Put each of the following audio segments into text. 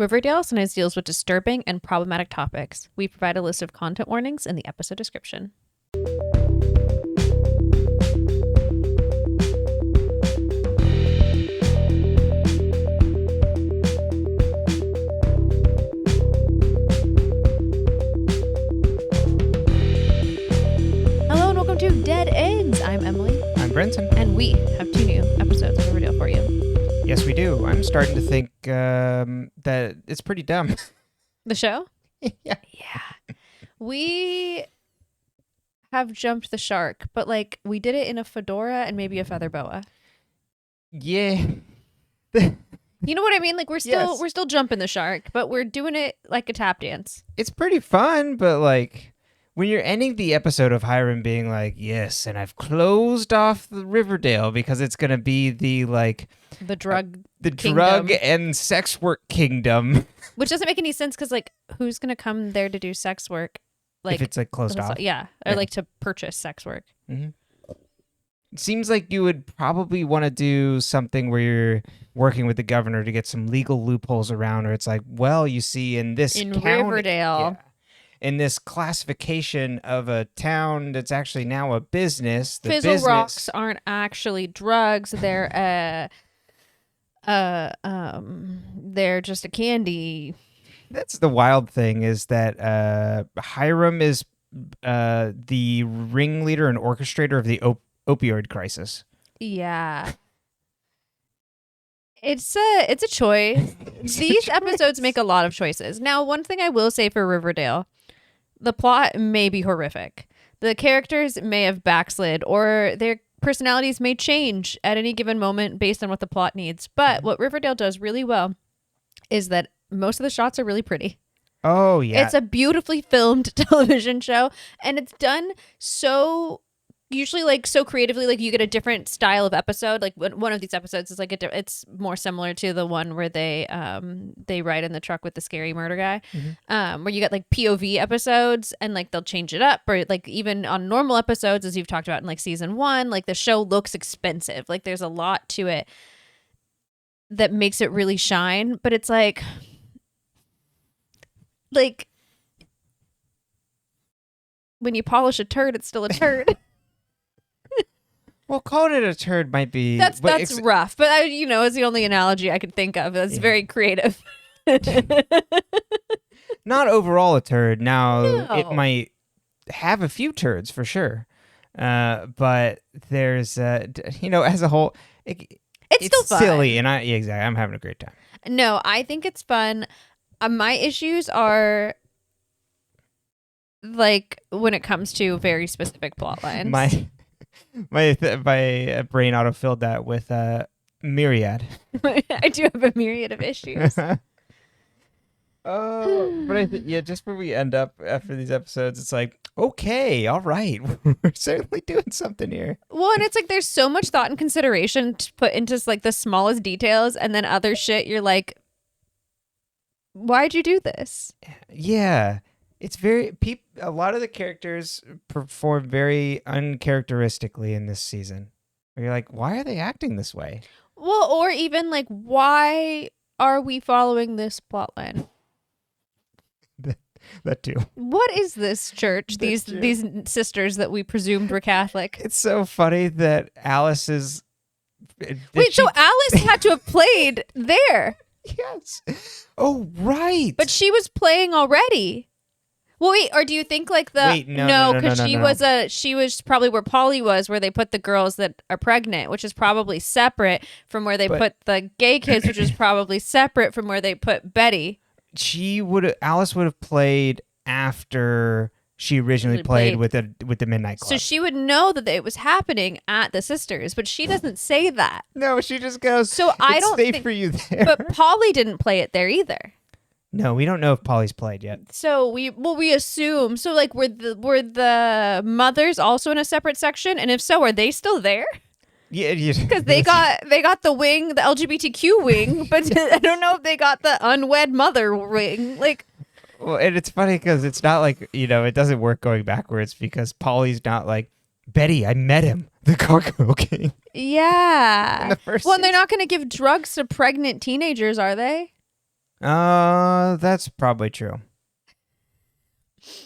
Riverdale sometimes deals with disturbing and problematic topics. We provide a list of content warnings in the episode description. Hello and welcome to Dead Ends. I'm Emily. I'm Brenton. And we have 2 new episodes of Riverdale for you. Yes, we do. I'm starting to think that it's pretty dumb. The show? Yeah. Yeah. We have jumped the shark, but like we did it in a fedora and maybe a feather boa. Yeah. You know what I mean? Like we're still jumping the shark, but we're doing it like a tap dance. It's pretty fun, but like when you're ending the episode of Hiram being like, yes, and I've closed off the Riverdale because it's going to be the drug and sex work kingdom. Which doesn't make any sense because like who's going to come there to do sex work? Like if it's like closed off. Yeah. Or like to purchase sex work. Mm-hmm. It seems like you would probably want to do something where you're working with the governor to get some legal loopholes around, or it's like, well, you see in county, Riverdale. Yeah, in this classification of a town that's actually now a business. Fizzle rocks aren't actually drugs. They're they're just a candy. That's the wild thing is that Hiram is the ringleader and orchestrator of the opioid crisis. Yeah. It's a choice. These episodes make a lot of choices. Now, one thing I will say for Riverdale, the plot may be horrific. The characters may have backslid or their personalities may change at any given moment based on what the plot needs. But what Riverdale does really well is that most of the shots are really pretty. Oh, yeah. It's a beautifully filmed television show, and it's done so usually like so creatively. Like you get a different style of episode. Like one of these episodes is like it's more similar to the one where they ride in the truck with the scary murder guy, where you get like POV episodes and like they'll change it up, or like even on normal episodes, as you've talked about in like season 1, like the show looks expensive. Like there's a lot to it that makes it really shine, but it's like when you polish a turd, it's still a turd. Well, calling it a turd might be... That's rough, but it's the only analogy I could think of. That's very creative. Not overall a turd. Now, No. It might have a few turds for sure. But there's, as a whole... It's still fun. Silly, and exactly. I'm having a great time. No, I think it's fun. My issues are like when it comes to very specific plot lines. My brain autofilled that with myriad. I do have a myriad of issues. Oh, but just where we end up after these episodes, it's like, okay, all right, we're certainly doing something here. Well, and it's like there's so much thought and consideration to put into like the smallest details, and then other shit you're like, why'd you do this? Yeah, it's a lot of the characters perform very uncharacteristically in this season. Where you're like, why are they acting this way? Well, or even like, why are we following this plot line? That too. What is this church? These sisters that we presumed were Catholic. It's so funny that Alice is. So Alice had to have played there. Yes. Oh, right. But she was playing already. Well, wait, or do you think like the wait, no, because she was probably where Polly was, where they put the girls that are pregnant, which is probably separate from where they put the gay kids, which is probably separate from where they put Betty. Alice would have played after she originally played with the Midnight Club. So she would know that it was happening at the sisters, but she doesn't say that. No, she just goes, so I don't safe for you there. But Polly didn't play it there either. No, we don't know if Polly's played yet. So we assume. So like were the mothers also in a separate section? And if so, are they still there? Yeah, because they got the wing, the LGBTQ wing, but I don't know if they got the unwed mother wing. Like, well, and it's funny because it's not like it doesn't work going backwards because Polly's not like Betty. I met him, the cargo king. Yeah. In the first well, and they're not going to give drugs to pregnant teenagers, are they? That's probably true.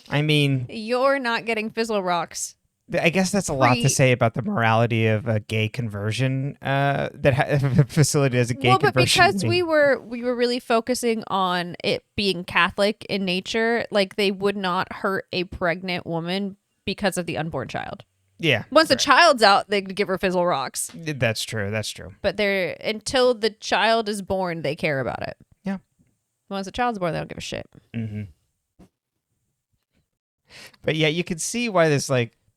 I mean, You're not getting fizzle rocks. I guess that's a lot to say about the morality of a gay conversion. That facility as a gay conversion. Well, but because we were really focusing on it being Catholic in nature, like they would not hurt a pregnant woman because of the unborn child. Yeah. Once the child's out, they could give her fizzle rocks. That's true. That's true. But until the child is born, they care about it. Yeah. Once the child's born, they don't give a shit. Mm-hmm. But yeah, you could see why this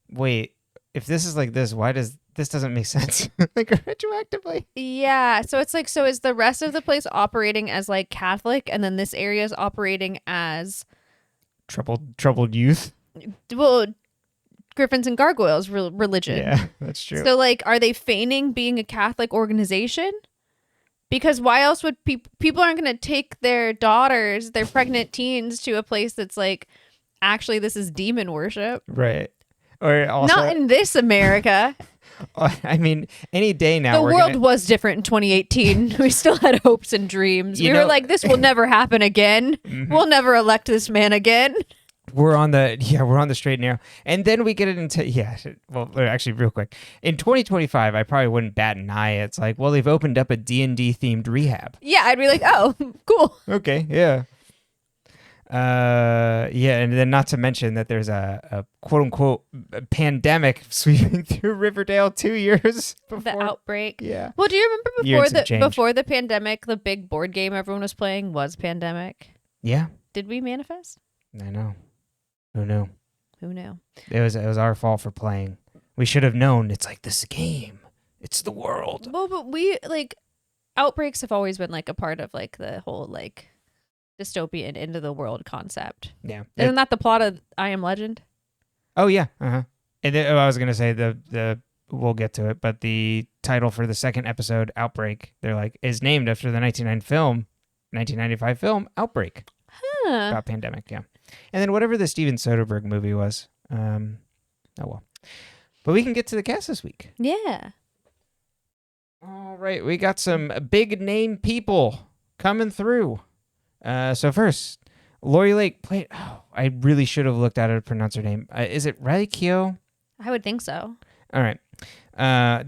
wait, if this is like this, why does this doesn't make sense like retroactively? Yeah, so it's like, so is the rest of the place operating as like Catholic, and then this area is operating as troubled youth? Well, Gryphons and Gargoyles religion. Yeah, that's true. So like, are they feigning being a Catholic organization? Because why else would people aren't going to take their daughters, their pregnant teens, to a place that's like, actually, this is demon worship, right? Or also, not in this America. I mean, any day now. The world was different in 2018. We still had hopes and dreams. We were like, this will never happen again. Mm-hmm. We'll never elect this man again. We're on the straight and narrow. And then we get into, well, actually real quick. In 2025, I probably wouldn't bat an eye. It's like, well, they've opened up a D&D themed rehab. Yeah, I'd be like, oh, cool. Okay, yeah. And then not to mention that there's a quote unquote pandemic sweeping through Riverdale 2 years before the outbreak. Yeah. Well, do you remember before the pandemic, the big board game everyone was playing was Pandemic? Yeah. Did we manifest? I know. Who knew? It was our fault for playing. We should have known. It's like this game. It's the world. Well, but we outbreaks have always been like a part of like the whole like dystopian end of the world concept. Yeah. Isn't that the plot of I Am Legend? Oh yeah. Uh-huh. And then, I was gonna say the we'll get to it, but the title for the second episode, Outbreak, they're like, is named after the 1995 film Outbreak. Huh. About pandemic, yeah. And then whatever the Steven Soderbergh movie was. Oh well. But we can get to the cast this week. Yeah. All right, we got some big name people coming through. So first, Lori Lake played. Oh, I really should have looked at her to pronounce her name. Is it Riley Keough? I would think so. All right. I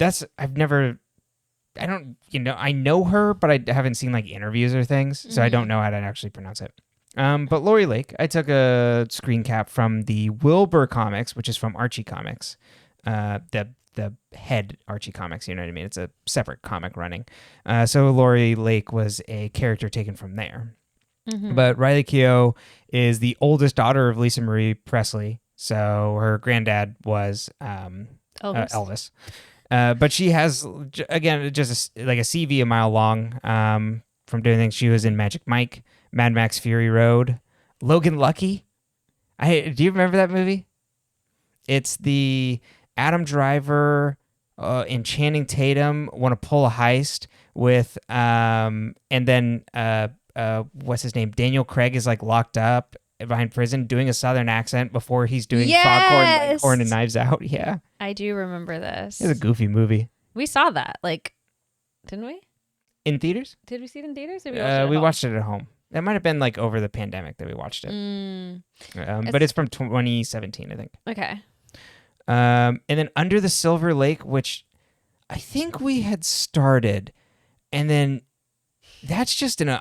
know her, but I haven't seen like interviews or things, so I don't know how to actually pronounce it. But Lori Lake, I took a screen cap from the Wilbur comics, which is from Archie Comics. The head Archie Comics, you know what I mean? It's a separate comic running. So Lori Lake was a character taken from there. Mm-hmm. But Riley Keough is the oldest daughter of Lisa Marie Presley. So her granddad was Elvis. But she has, again, just like a CV a mile long from doing things. She was in Magic Mike, Mad Max Fury Road, Logan Lucky. Do you remember that movie? It's the Adam Driver and Channing Tatum want to pull a heist with, and then what's his name? Daniel Craig is like locked up behind prison doing a Southern accent before he's doing Foghorn and Knives Out. Yeah. I do remember this. It's a goofy movie. We saw that, didn't we? In theaters? Did we see it in theaters? Or we watched it at home. It might have been like over the pandemic that we watched it. But it's from 2017, I think. Okay. And then Under the Silver Lake, which I think we had started, and then that's just an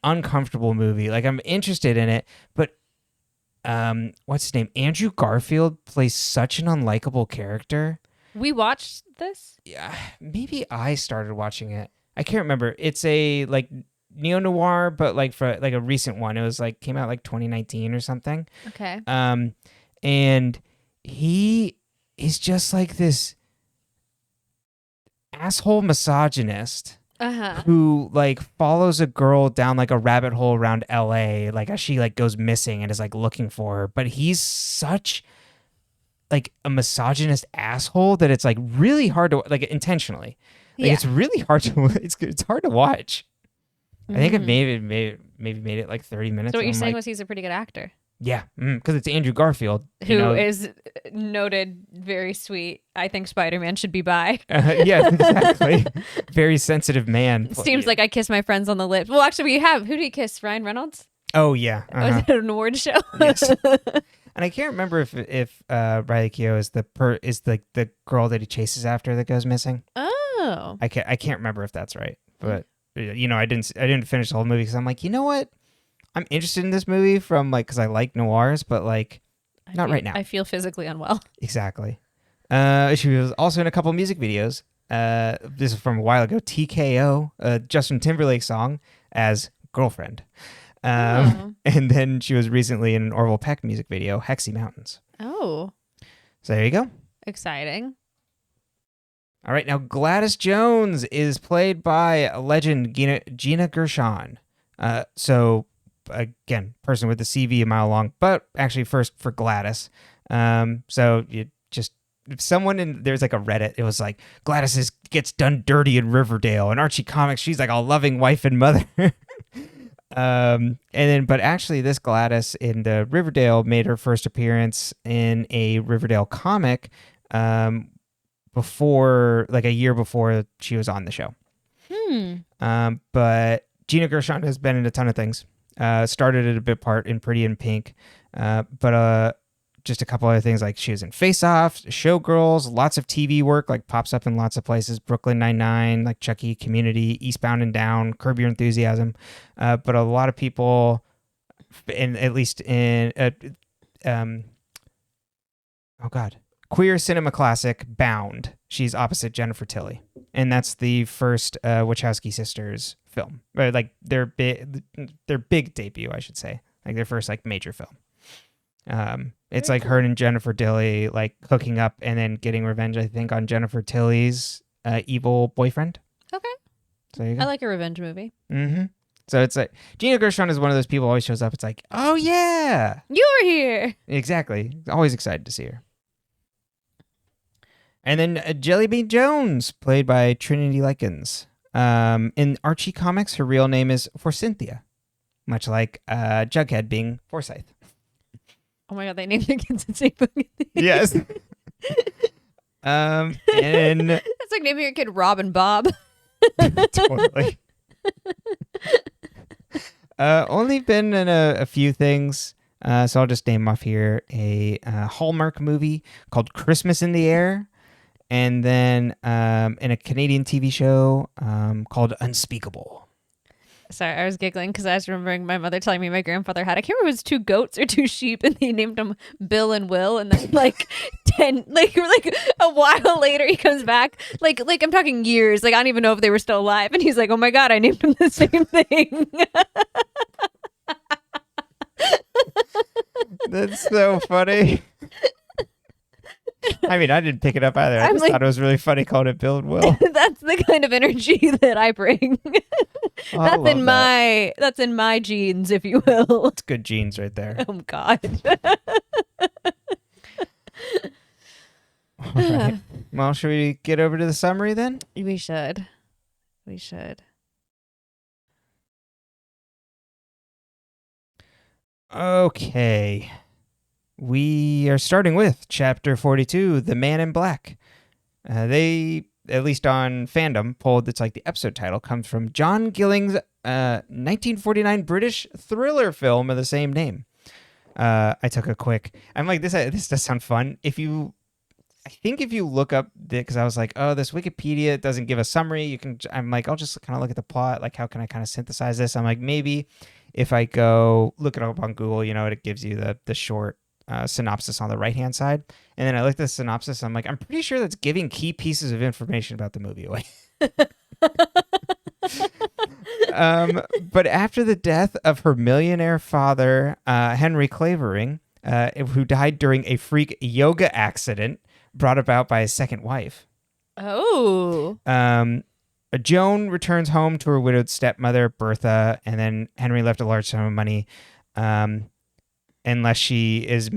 uncomfortable movie. Like, I'm interested in it, but what's his name? Andrew Garfield plays such an unlikable character. We watched this? Yeah, maybe I started watching it. I can't remember. It's a neo-noir, but for a recent one. It was came out 2019 or something. Okay. And he is just this asshole misogynist who follows a girl down a rabbit hole around LA, as she goes missing and is looking for her. But he's such a misogynist asshole that it's really hard to intentionally. It's really hard to it's hard to watch. I think it maybe made it 30 minutes. So what you're saying was he's a pretty good actor. Yeah, because it's Andrew Garfield. Who is noted very sweet. I think Spider-Man should be bi. Yeah, exactly. Very sensitive man. Seems like I kiss my friends on the lips. Well, actually, who do you kiss? Ryan Reynolds? Oh, yeah. Was it an award show? Yes. And I can't remember if Riley Keough is the girl that he chases after that goes missing. Oh. I can't remember if that's right. But, I didn't finish the whole movie because I'm like, you know what? I'm interested in this movie because I like noirs, but not right now. I feel physically unwell. Exactly. She was also in a couple music videos. This is from a while ago. TKO, Justin Timberlake song as Girlfriend. And then she was recently in an Orville Peck music video, Hexy Mountains. Oh. So there you go. Exciting. All right, now Gladys Jones is played by legend Gina Gershon. So again, person with the CV a mile long, but actually first for Gladys. So you just there's like a Reddit. It was like Gladys gets done dirty in Riverdale, and Archie comics. She's like a loving wife and mother. But actually, this Gladys in the Riverdale made her first appearance in a Riverdale comic, before a year before she was on the show. But Gina Gershon has been in a ton of things. Started at a bit part in Pretty in Pink, but just a couple other things, like she was in Face Off, Showgirls, lots of TV work, pops up in lots of places, Brooklyn Nine-Nine, Chucky, Community, Eastbound and Down, Curb Your Enthusiasm, but a lot of people, queer cinema classic Bound, she's opposite Jennifer Tilly, and that's the first Wachowski sisters film, or their big debut, I should say, their first major film. It's Very her and Jennifer Tilly hooking up and then getting revenge, I think, on Jennifer Tilly's evil boyfriend. Okay. So there you go. I like a revenge movie. Mm-hmm. So it's Gina Gershon is one of those people who always shows up. It's oh yeah, you're here. Exactly. Always excited to see her. And then Jellybean Jones, played by Trinity Likens. In Archie comics, her real name is Forsythia, much like Jughead being Forsyth. Oh my god, they named their kids the same fucking thing. Yes. And it's like naming your kid Rob and Bob. Totally. Only been in a few things, so I'll just name off here a Hallmark movie called Christmas in the Air, and then in a Canadian TV show called Unspeakable. Sorry, I was giggling because I was remembering my mother telling me my grandfather had, I can't remember if it was 2 goats or 2 sheep, and he named them Bill and Will, and then a while later he comes back, I'm talking years, I don't even know if they were still alive, and he's like, oh my god, I named them the same thing. That's so funny. I mean, I didn't pick it up either. I just thought it was really funny calling it Bill and Will. That's the kind of energy that I bring. That's in my genes, if you will. It's good genes right there. Oh God. All right. Well, should we get over to the summary then? We should. Okay. We are starting with Chapter 42, The Man in Black. They, at least on fandom, pulled it's the episode title comes from John Gilling's 1949 British thriller film of the same name. I took a quick... I'm like, this does sound fun. I think if you look up, because I was like, oh, this Wikipedia doesn't give a summary. I'm like, I'll just kind of look at the plot. How can I kind of synthesize this? I'm like, maybe if I go look it up on Google, it gives you the short synopsis on the right-hand side. And then I looked at the synopsis. I'm like, I'm pretty sure that's giving key pieces of information about the movie away. But after the death of her millionaire father, Henry Clavering, who died during a freak yoga accident brought about by his second wife. Oh. Joan returns home to her widowed stepmother, Bertha, and then Henry left a large sum of money, unless she is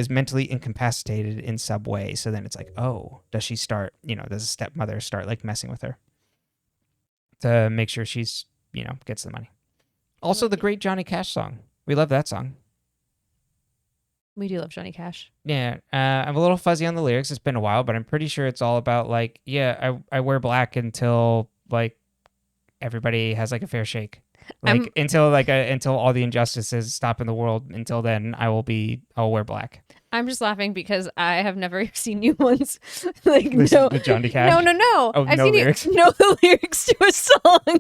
mentally incapacitated in some way. So then it's does she start, does the stepmother start messing with her to make sure she's, gets the money. Also the great Johnny Cash song, We love that song. We do love Johnny Cash. Yeah, I'm a little fuzzy on the lyrics. It's been a while, but I'm pretty sure it's all about like, yeah, I wear black until like everybody has like a fair shake, like until all the injustices stop in the world. Until then, I'll wear black. I'm just laughing because I have never seen you once like Listen to Johnny Cash. No. Oh, I've no seen lyrics. You know the lyrics to a song.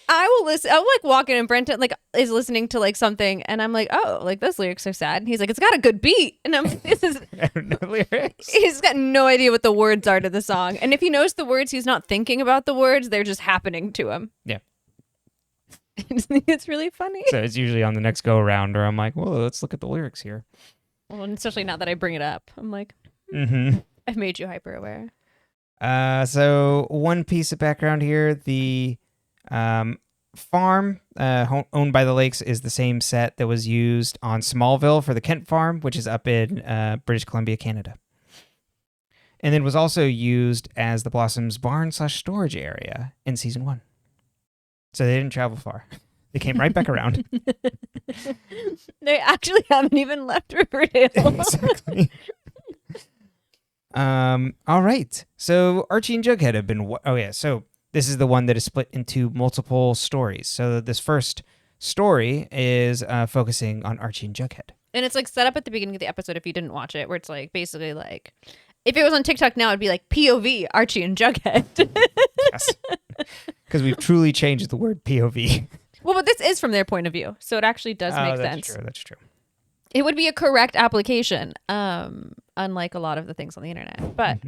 I will listen. I'll like walk in and Brenton like is listening to like something, and I'm like, oh, like those lyrics are sad. And he's like, it's got a good beat, and I'm this is I don't know lyrics. He's got no idea what the words are to the song, and if he knows the words, he's not thinking about the words; they're just happening to him. Yeah, I just think it's really funny. So it's usually on the next go around, or I'm like, well, let's look at the lyrics here. Well, and especially now that I bring it up, I'm like, I've made you hyper aware. So one piece of background here: the farm owned by the lakes is the same set that was used on Smallville for the Kent farm, which is up in British Columbia, Canada. And then was also used as the Blossoms barn/storage area in season 1. So they didn't travel far. They came right back around. They actually haven't even left Riverdale. Exactly. All right. So Archie and Jughead have been... So this is the one that is split into multiple stories. So this first story is focusing on Archie and Jughead. And it's like set up at the beginning of the episode if you didn't watch it, where it's like basically like... If it was on TikTok now, it'd be like POV, Archie and Jughead. Yes. Because we've truly changed the word POV. Well, but this is from their point of view, so it actually does make sense. That's true. It would be a correct application, unlike a lot of the things on the internet. But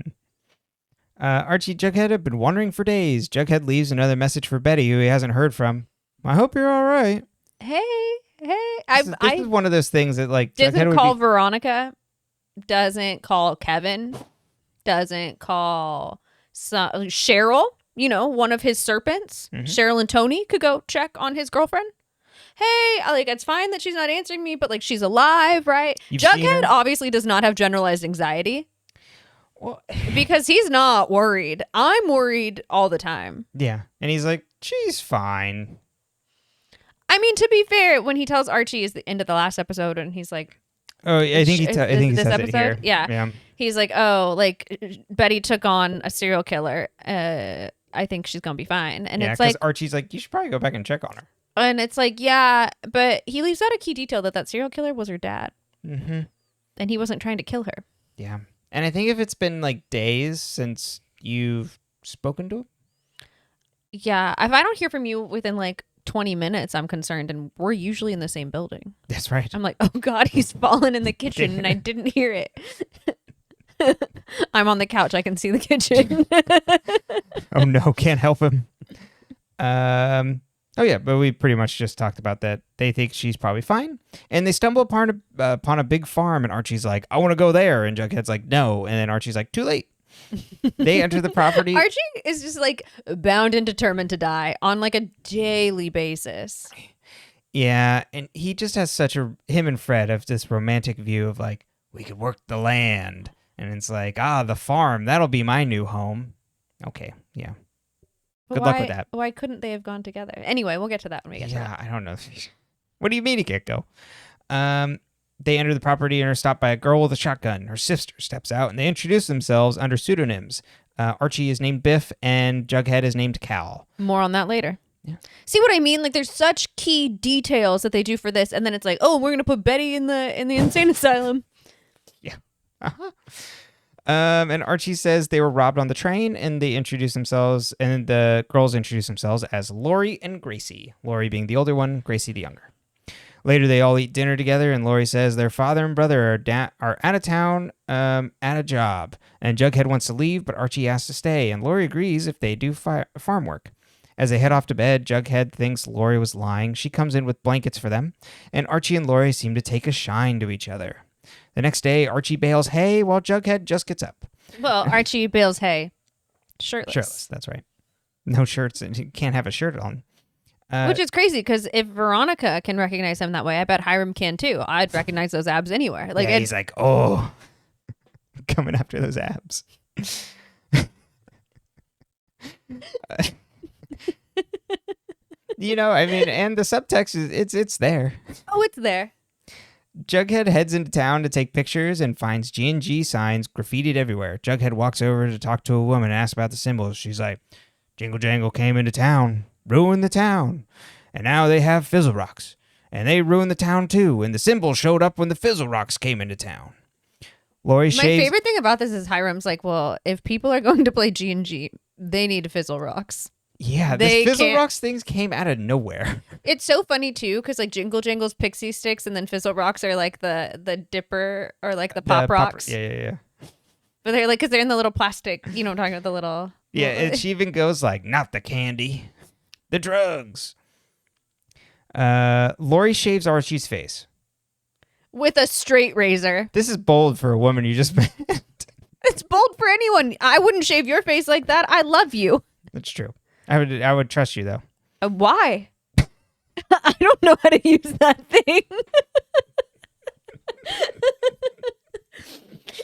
Archie and Jughead have been wandering for days. Jughead leaves another message for Betty, who he hasn't heard from. I hope you're all right. Hey. This is one of those things that like doesn't call Veronica, doesn't call Kevin, doesn't call Cheryl. You know, one of his serpents, Cheryl and Tony, could go check on his girlfriend. Hey, like, it's fine that she's not answering me, but like, she's alive, right? Jughead obviously does not have generalized anxiety. Well, because he's not worried. I'm worried all the time. Yeah. And he's like, she's fine. I mean, to be fair, when he tells Archie is the end of the last episode, and he's like, oh, I think he says episode? it here. Yeah. He's like, oh, like Betty took on a serial killer. I think she's gonna be fine. And it's like Archie's like, you should probably go back and check on her. And it's like, yeah, but he leaves out a key detail that serial killer was her dad. Mm-hmm. And he wasn't trying to kill her. Yeah. And I think if it's been like days since you've spoken to him. Yeah. If I don't hear from you within like 20 minutes, I'm concerned. And we're usually in the same building. That's right. I'm like, oh God, he's fallen in the kitchen and I didn't hear it. I'm on the couch. I can see the kitchen. Oh no, can't help him. Oh yeah, but we pretty much just talked about that. They think she's probably fine, and they stumble upon a big farm, and Archie's like, "I want to go there," and Jughead's like, "No," and then Archie's like, "Too late." They enter the property. Archie is just like bound and determined to die on like a daily basis. Yeah, and he just has him and Fred have this romantic view of like, we could work the land. And it's like, the farm, that'll be my new home. Okay, yeah. Good luck with that. Why couldn't they have gone together? Anyway, we'll get to that when we get to that. Yeah, I don't know. What do you mean he can't go? They enter the property and are stopped by a girl with a shotgun. Her sister steps out, and they introduce themselves under pseudonyms. Archie is named Biff, and Jughead is named Cal. More on that later. Yeah. See what I mean? Like, there's such key details that they do for this, and then it's like, oh, we're gonna put Betty in the insane asylum. Yeah. Uh-huh. And Archie says they were robbed on the train, and they introduce themselves, and the girls introduce themselves as Lori and Gracie. Lori being the older one, Gracie the younger. Later, they all eat dinner together, and Lori says their father and brother are out of town at a job, and Jughead wants to leave, but Archie asks to stay, and Lori agrees if they do farm work. As they head off to bed, Jughead thinks Lori was lying. She comes in with blankets for them, and Archie and Lori seem to take a shine to each other. The next day, Archie bales hay while Jughead just gets up. Well, Archie bales hay shirtless. Shirtless, that's right. No shirts, and he can't have a shirt on. Which is crazy, because if Veronica can recognize him that way, I bet Hiram can too. I'd recognize those abs anywhere. Like, yeah, he's like, oh, coming after those abs. I mean, and the subtext is it's there. Oh, it's there. Jughead heads into town to take pictures and finds G&G signs graffitied everywhere. Jughead walks over to talk to a woman and asks about the symbols. She's like, Jingle Jangle came into town, ruined the town, and now they have Fizzle Rocks. And they ruined the town too, and the symbol showed up when the Fizzle Rocks came into town. My favorite thing about this is Hiram's like, well, if people are going to play G&G, they need Fizzle Rocks. Yeah, this Fizzle Rocks things came out of nowhere. It's so funny too, because like Jingle Jangle's pixie sticks, and then Fizzle Rocks are like the dipper or like the pop rocks. Yeah. But they're like, because they're in the little plastic, I'm talking about the little. Yeah, and she even goes like, not the candy, the drugs. Lori shaves Archie's face with a straight razor. This is bold for a woman you just met. It's bold for anyone. I wouldn't shave your face like that. I love you. That's true. I would trust you though. Why? I don't know how to use that thing.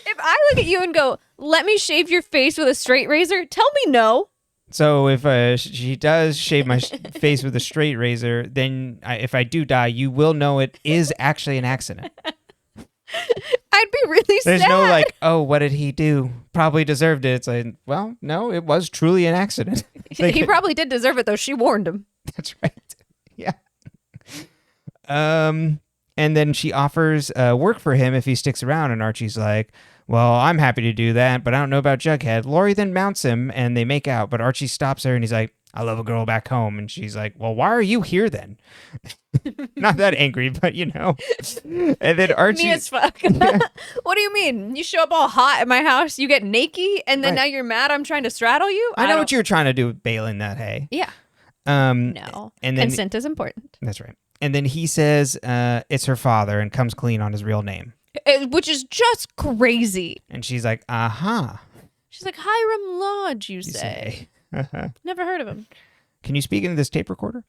If I look at you and go, let me shave your face with a straight razor, tell me no. So if she does shave my face with a straight razor, then if I do die, you will know it is actually an accident. I'd be really sad. There's no like, oh, what did he do? Probably deserved it. It's like, well, no, it was truly an accident. He probably did deserve it, though. She warned him. That's right. Yeah. And then she offers work for him if he sticks around, and Archie's like, well, I'm happy to do that, but I don't know about Jughead. Lori then mounts him, and they make out, but Archie stops her, and he's like, I love a girl back home. And she's like, well, why are you here then? Not that angry, but And then Archie... Me as fuck. Yeah. What do you mean? You show up all hot at my house, you get naked, and then now you're mad I'm trying to straddle you? I know what you were trying to do with baling that hay. Yeah. No. And then, consent is important. That's right. And then he says it's her father and comes clean on his real name. Which is just crazy. And she's like, uh-huh. She's like, Hiram Lodge, you say. Never heard of him. Can you speak into this tape recorder?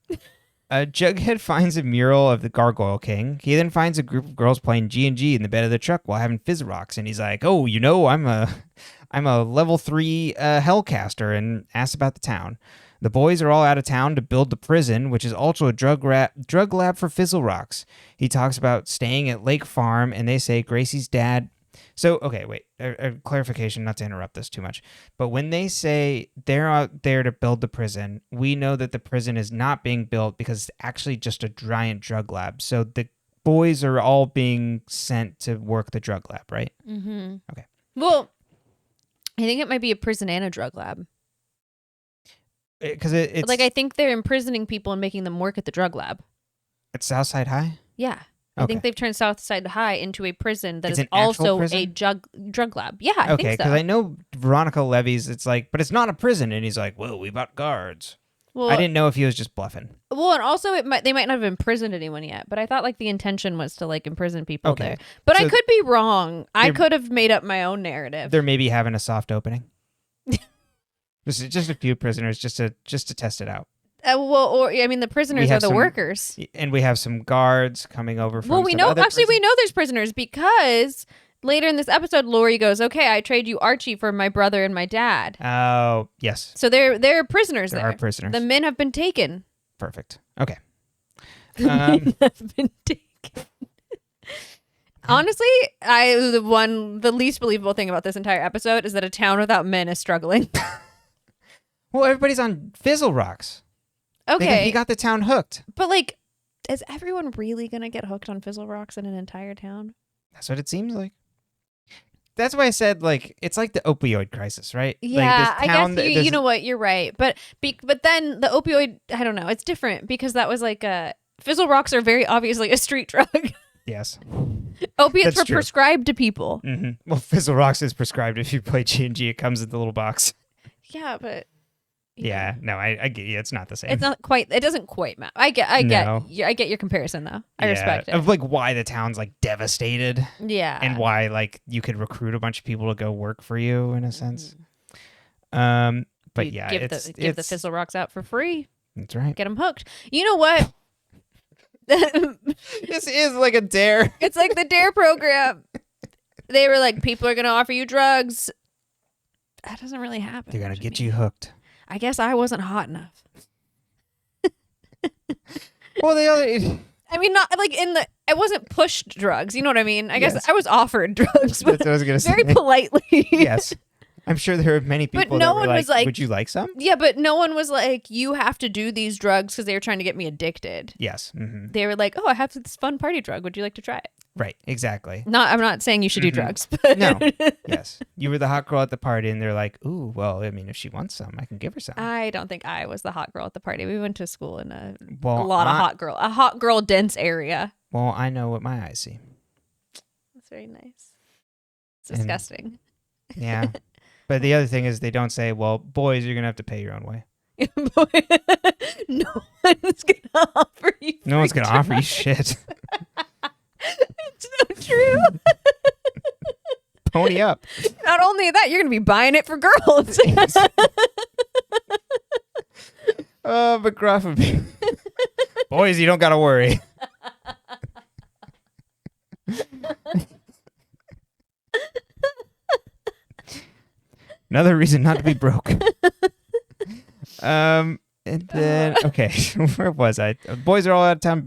Jughead finds a mural of the Gargoyle King. He then finds a group of girls playing G&G in the bed of the truck while having Fizzle Rocks. And he's like, oh, I'm a level 3 Hellcaster, and asks about the town. The boys are all out of town to build the prison, which is also a drug lab for Fizzle Rocks. He talks about staying at Lake Farm, and they say Gracie's dad... So, okay, wait, a clarification, not to interrupt this too much. But when they say they're out there to build the prison, we know that the prison is not being built because it's actually just a giant drug lab. So the boys are all being sent to work the drug lab, right? Mm-hmm. Okay. Well, I think it might be a prison and a drug lab. Because it's... Like, I think they're imprisoning people and making them work at the drug lab. At Southside High? Yeah. I think they've turned Southside High into a prison that it's is also a drug lab. Yeah, I think so. Okay, because I know Veronica levies, it's like, but it's not a prison. And he's like, well, we bought guards. Well, I didn't know if he was just bluffing. Well, and also they might not have imprisoned anyone yet, but I thought like the intention was to like imprison people there. But so I could be wrong. I could have made up my own narrative. They're maybe having a soft opening. Just a few prisoners, just to test it out. The prisoners are the workers, and we have some guards coming over from. Well, we know there's prisoners because later in this episode, Lori goes, "Okay, I trade you Archie for my brother and my dad." Oh, yes. So there are prisoners there. There are prisoners. The men have been taken. Perfect. Okay. Men have been taken. Honestly, the least believable thing about this entire episode is that a town without men is struggling. Well, everybody's on Fizzle Rocks. Okay. He got the town hooked. But, like, is everyone really going to get hooked on Fizzle Rocks in an entire town? That's what it seems like. That's why I said, like, it's like the opioid crisis, right? Yeah, like I guess you know what? You're right. But then the opioid, I don't know. It's different because that was like Fizzle Rocks are very obviously a street drug. Yes. Opiates were prescribed to people. Mm-hmm. Well, Fizzle Rocks is prescribed if you play G&G. It comes in the little box. Yeah, but... Yeah, no, I get you. It's not the same. It's not quite. It doesn't quite match. I get your comparison though. I respect it. Of like why the town's like devastated. Yeah. And why like you could recruit a bunch of people to go work for you in a sense. But yeah, give the Fizzle Rocks out for free. That's right. Get them hooked. You know what? This is like a dare. It's like the dare program. They were like, people are gonna offer you drugs. That doesn't really happen. They're gonna get you hooked. I guess I wasn't hot enough. Well, the other... I mean, not like I wasn't pushed drugs. You know what I mean? I guess I was offered drugs, but That's what I was going to say. Very politely. Yes. I'm sure there are many people but no that were one like, was like, would you like some? Yeah, but no one was like, you have to do these drugs because they were trying to get me addicted. Yes. Mm-hmm. They were like, oh, I have this fun party drug. Would you like to try it? Right. Exactly. I'm not saying you should do drugs. But No. Yes. You were the hot girl at the party and they're like, ooh, well, I mean, if she wants some, I can give her some. I don't think I was the hot girl at the party. We went to school in a hot girl dense area. Well, I know what my eyes see. That's very nice. It's disgusting. Yeah. But the other thing is they don't say, well, boys, you're going to have to pay your own way. No one's going to offer you No one's going to offer you shit. It's so true. Pony up. Not only that, you're going to be buying it for girls. But Gryphon, boys, you don't got to worry. Another reason not to be broke. And then, okay, where was I? Boys are all out of town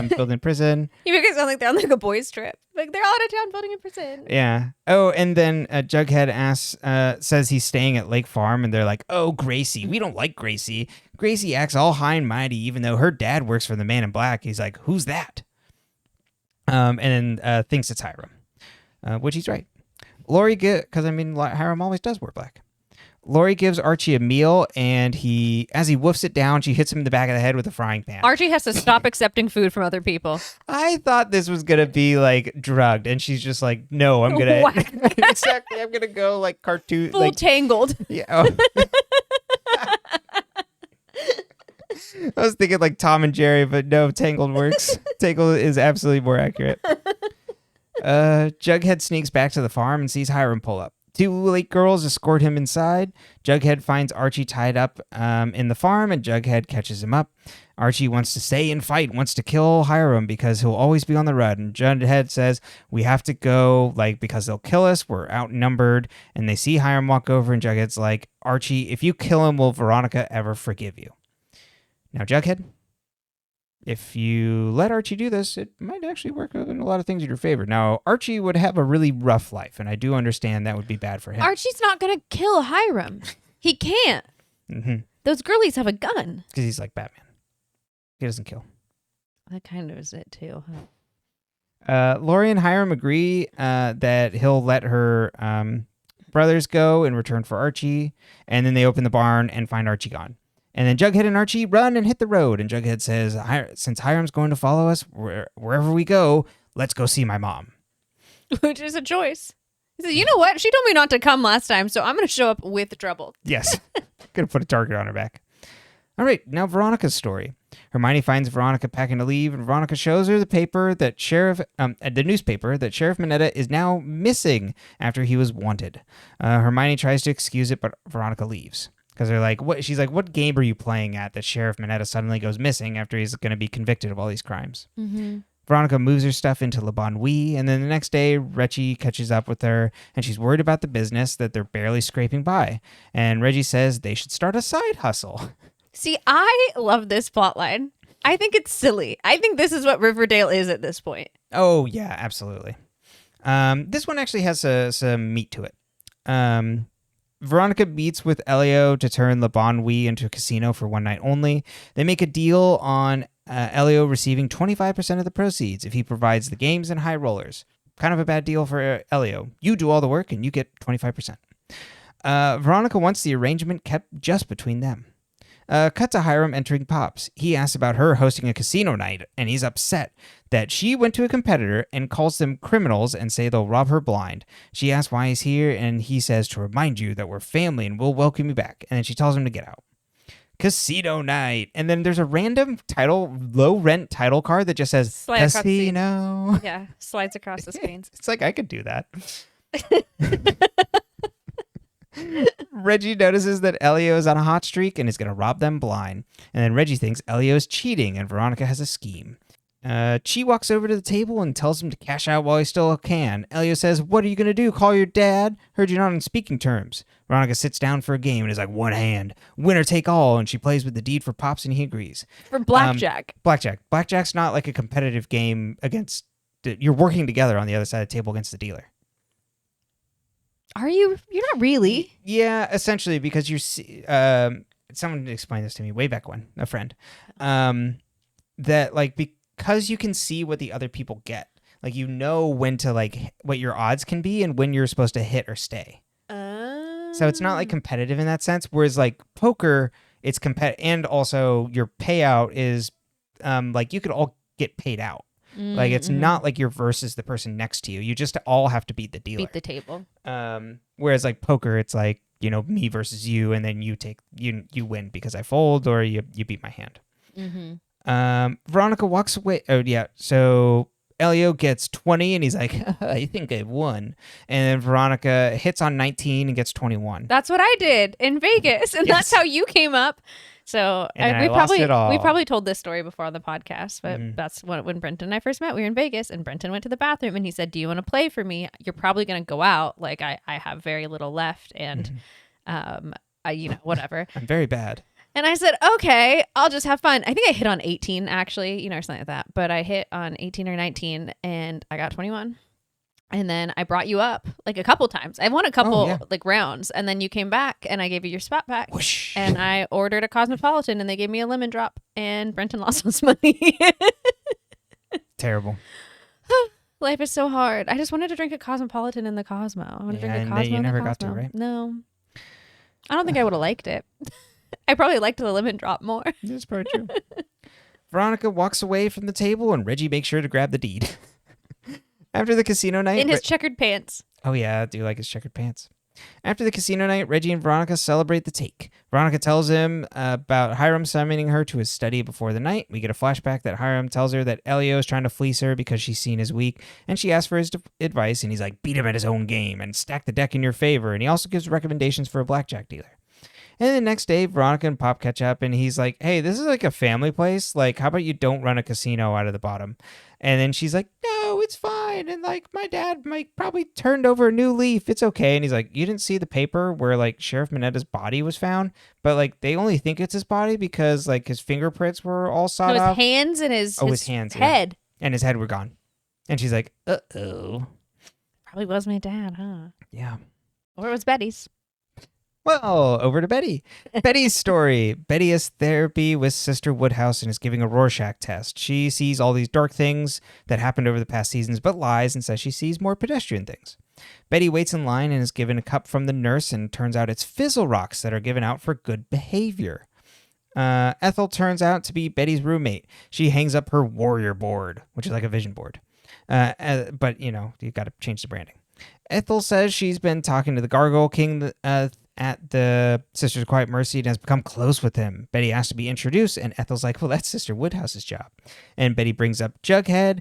building prison. You make it sound like they're on like a boys' trip. Like they're all out of town building a prison. Yeah. Oh, and then Jughead says he's staying at Lake Farm, and they're like, oh, Gracie. We don't like Gracie. Gracie acts all high and mighty, even though her dad works for the Man in Black. He's like, who's that? And then thinks it's Hiram, which he's right. Lori, because I mean, Hiram always does wear black. Lori gives Archie a meal, and as he woofs it down, she hits him in the back of the head with a frying pan. Archie has to stop accepting food from other people. I thought this was gonna be like drugged, and she's just like, "No, I'm gonna exactly. I'm gonna go like cartoon, full Tangled." Yeah. Oh. I was thinking like Tom and Jerry, but no, Tangled works. Tangled is absolutely more accurate. Jughead sneaks back to the farm and sees Hiram pull up. Two late girls escort him inside. Jughead finds Archie tied up in the farm, and Jughead catches him up. Archie wants to stay and fight, wants to kill Hiram because he'll always be on the run. And Jughead says, we have to go, because they'll kill us. We're outnumbered. And they see Hiram walk over, and Jughead's like, Archie, if you kill him, will Veronica ever forgive you? Now, Jughead, if you let Archie do this, it might actually work in a lot of things in your favor. Now, Archie would have a really rough life, and I do understand that would be bad for him. Archie's not going to kill Hiram. He can't. Mm-hmm. Those girlies have a gun. Because he's like Batman. He doesn't kill. That kind of is it, too. Huh? Lori and Hiram agree that he'll let her brothers go in return for Archie, and then they open the barn and find Archie gone. And then Jughead and Archie run and hit the road. And Jughead says, since Hiram's going to follow us wherever we go, let's go see my mom. Which is a choice. He says, you know what? She told me not to come last time, so I'm going to show up with trouble. Yes. Going to put a target on her back. All right, now Veronica's story. Hermione finds Veronica packing to leave, and Veronica shows her the newspaper that Sheriff Minetta is now missing after he was wanted. Hermione tries to excuse it, but Veronica leaves. Because they're like, what? She's like, what game are you playing at that Sheriff Minetta suddenly goes missing after he's going to be convicted of all these crimes? Mm-hmm. Veronica moves her stuff into Le Bon Nuit, and then the next day, Reggie catches up with her, and she's worried about the business that they're barely scraping by. And Reggie says they should start a side hustle. See, I love this plotline. I think it's silly. I think this is what Riverdale is at this point. Oh, yeah, absolutely. This one actually has some meat to it. Veronica meets with Elio to turn Le Bon Nuit into a casino for one night only. They make a deal on Elio receiving 25% of the proceeds if he provides the games and high rollers. Kind of a bad deal for Elio. You do all the work and you get 25%. Veronica wants the arrangement kept just between them. Cut to Hiram entering Pops. He asks about her hosting a casino night, and he's upset that she went to a competitor and calls them criminals and say they'll rob her blind. She asks why he's here, and he says to remind you that we're family and we'll welcome you back. And then she tells him to get out. Casino night. And then there's a random low-rent title card that just says Casino. Yeah, slides across the screen. It's like I could do that. Reggie notices that Elio is on a hot streak and is going to rob them blind. And then Reggie thinks Elio is cheating and Veronica has a scheme. Chi walks over to the table and tells him to cash out while he still can. Elio says, "What are you going to do? Call your dad? Heard you're not on speaking terms." Veronica sits down for a game and is like, "One hand. Winner take all." And she plays with the deed for Pops and he agrees. For blackjack. Blackjack's not like a competitive game against... You're working together on the other side of the table against the dealer. Are you? You're not really. Yeah, essentially, because you're... someone explained this to me way back when, a friend. That, like, because you can see what the other people get. Like, you know when to, like, what your odds can be and when you're supposed to hit or stay. So it's not, like, competitive in that sense. Whereas, like, poker, it's competitive. And also, your payout is, like, you could all get paid out. Like, it's not like you're versus the person next to you. You just all have to beat the dealer. Beat the table. Whereas, like, poker, it's like, you know, me versus you, and then you win because I fold or you beat my hand. Veronica walks away. Oh, yeah. So Elio gets 20, and he's like, "I think I've won." And then Veronica hits on 19 and gets 21. That's what I did in Vegas, and that's how you came up. So we probably told this story before on the podcast, but that's when Brenton and I first met. We were in Vegas, and Brenton went to the bathroom, and he said, "Do you want to play for me? You're probably going to go out. Like I have very little left, and whatever." I'm very bad. And I said, "Okay, I'll just have fun." I think I hit on 18 actually, or something like that. But I hit on 18 or 19, and I got 21. And then I brought you up like a couple times. I won a couple like rounds, and then you came back, and I gave you your spot back. Whoosh. And I ordered a Cosmopolitan, and they gave me a lemon drop, and Brenton lost his money. Terrible. Life is so hard. I just wanted to drink a Cosmopolitan in the Cosmo. I want to drink a Cosmo. You never got to, right? No, I don't think I would have liked it. I probably liked the lemon drop more. That's probably true. Veronica walks away from the table, and Reggie makes sure to grab the deed. After the casino night... In his checkered pants. Oh, yeah, I do like his checkered pants. After the casino night, Reggie and Veronica celebrate the take. Veronica tells him about Hiram summoning her to his study before the night. We get a flashback that Hiram tells her that Elio is trying to fleece her because she's seen as weak, and she asks for his advice, and he's like, "Beat him at his own game and stack the deck in your favor." And he also gives recommendations for a blackjack dealer. And the next day, Veronica and Pop catch up, and he's like, "Hey, this is like a family place. Like, how about you don't run a casino out of the bottom?" And then she's like, "No, it's fine. And like, my dad probably turned over a new leaf. It's okay." And he's like, "You didn't see the paper where like Sheriff Minetta's body was found, but like they only think it's his body because like his fingerprints were all sawed off. His hands and his hands, head. Yeah. And his head were gone." And she's like, "Uh-oh. Probably was my dad, huh?" Yeah. Or it was Betty's. Well, over to Betty. Betty's story. Betty has therapy with Sister Woodhouse and is giving a Rorschach test. She sees all these dark things that happened over the past seasons, but lies and says she sees more pedestrian things. Betty waits in line and is given a cup from the nurse, and turns out it's Fizzle Rocks that are given out for good behavior. Ethel turns out to be Betty's roommate. She hangs up her warrior board, which is like a vision board. But, you got to change the branding. Ethel says she's been talking to the Gargoyle King at the Sisters of Quiet Mercy and has become close with him. Betty asks to be introduced, and Ethel's like, "Well, that's Sister Woodhouse's job." And Betty brings up Jughead,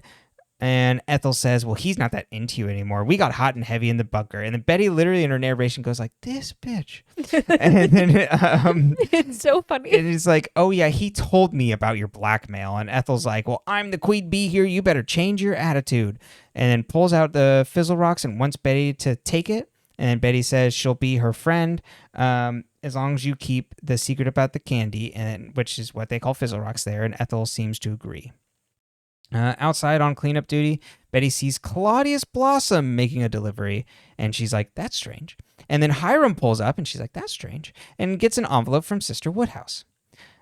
and Ethel says, "Well, he's not that into you anymore. We got hot and heavy in the bunker." And then Betty literally in her narration goes like, "This bitch." And then it's so funny. And it's like, "Oh yeah, he told me about your blackmail." And Ethel's like, "Well, I'm the queen bee here. You better change your attitude." And then pulls out the Fizzle Rocks and wants Betty to take it. And Betty says she'll be her friend as long as you keep the secret about the candy, which is what they call Fizzle Rocks there, and Ethel seems to agree. Outside on cleanup duty, Betty sees Claudius Blossom making a delivery, and she's like, "That's strange." And then Hiram pulls up, and she's like, "That's strange," and gets an envelope from Sister Woodhouse.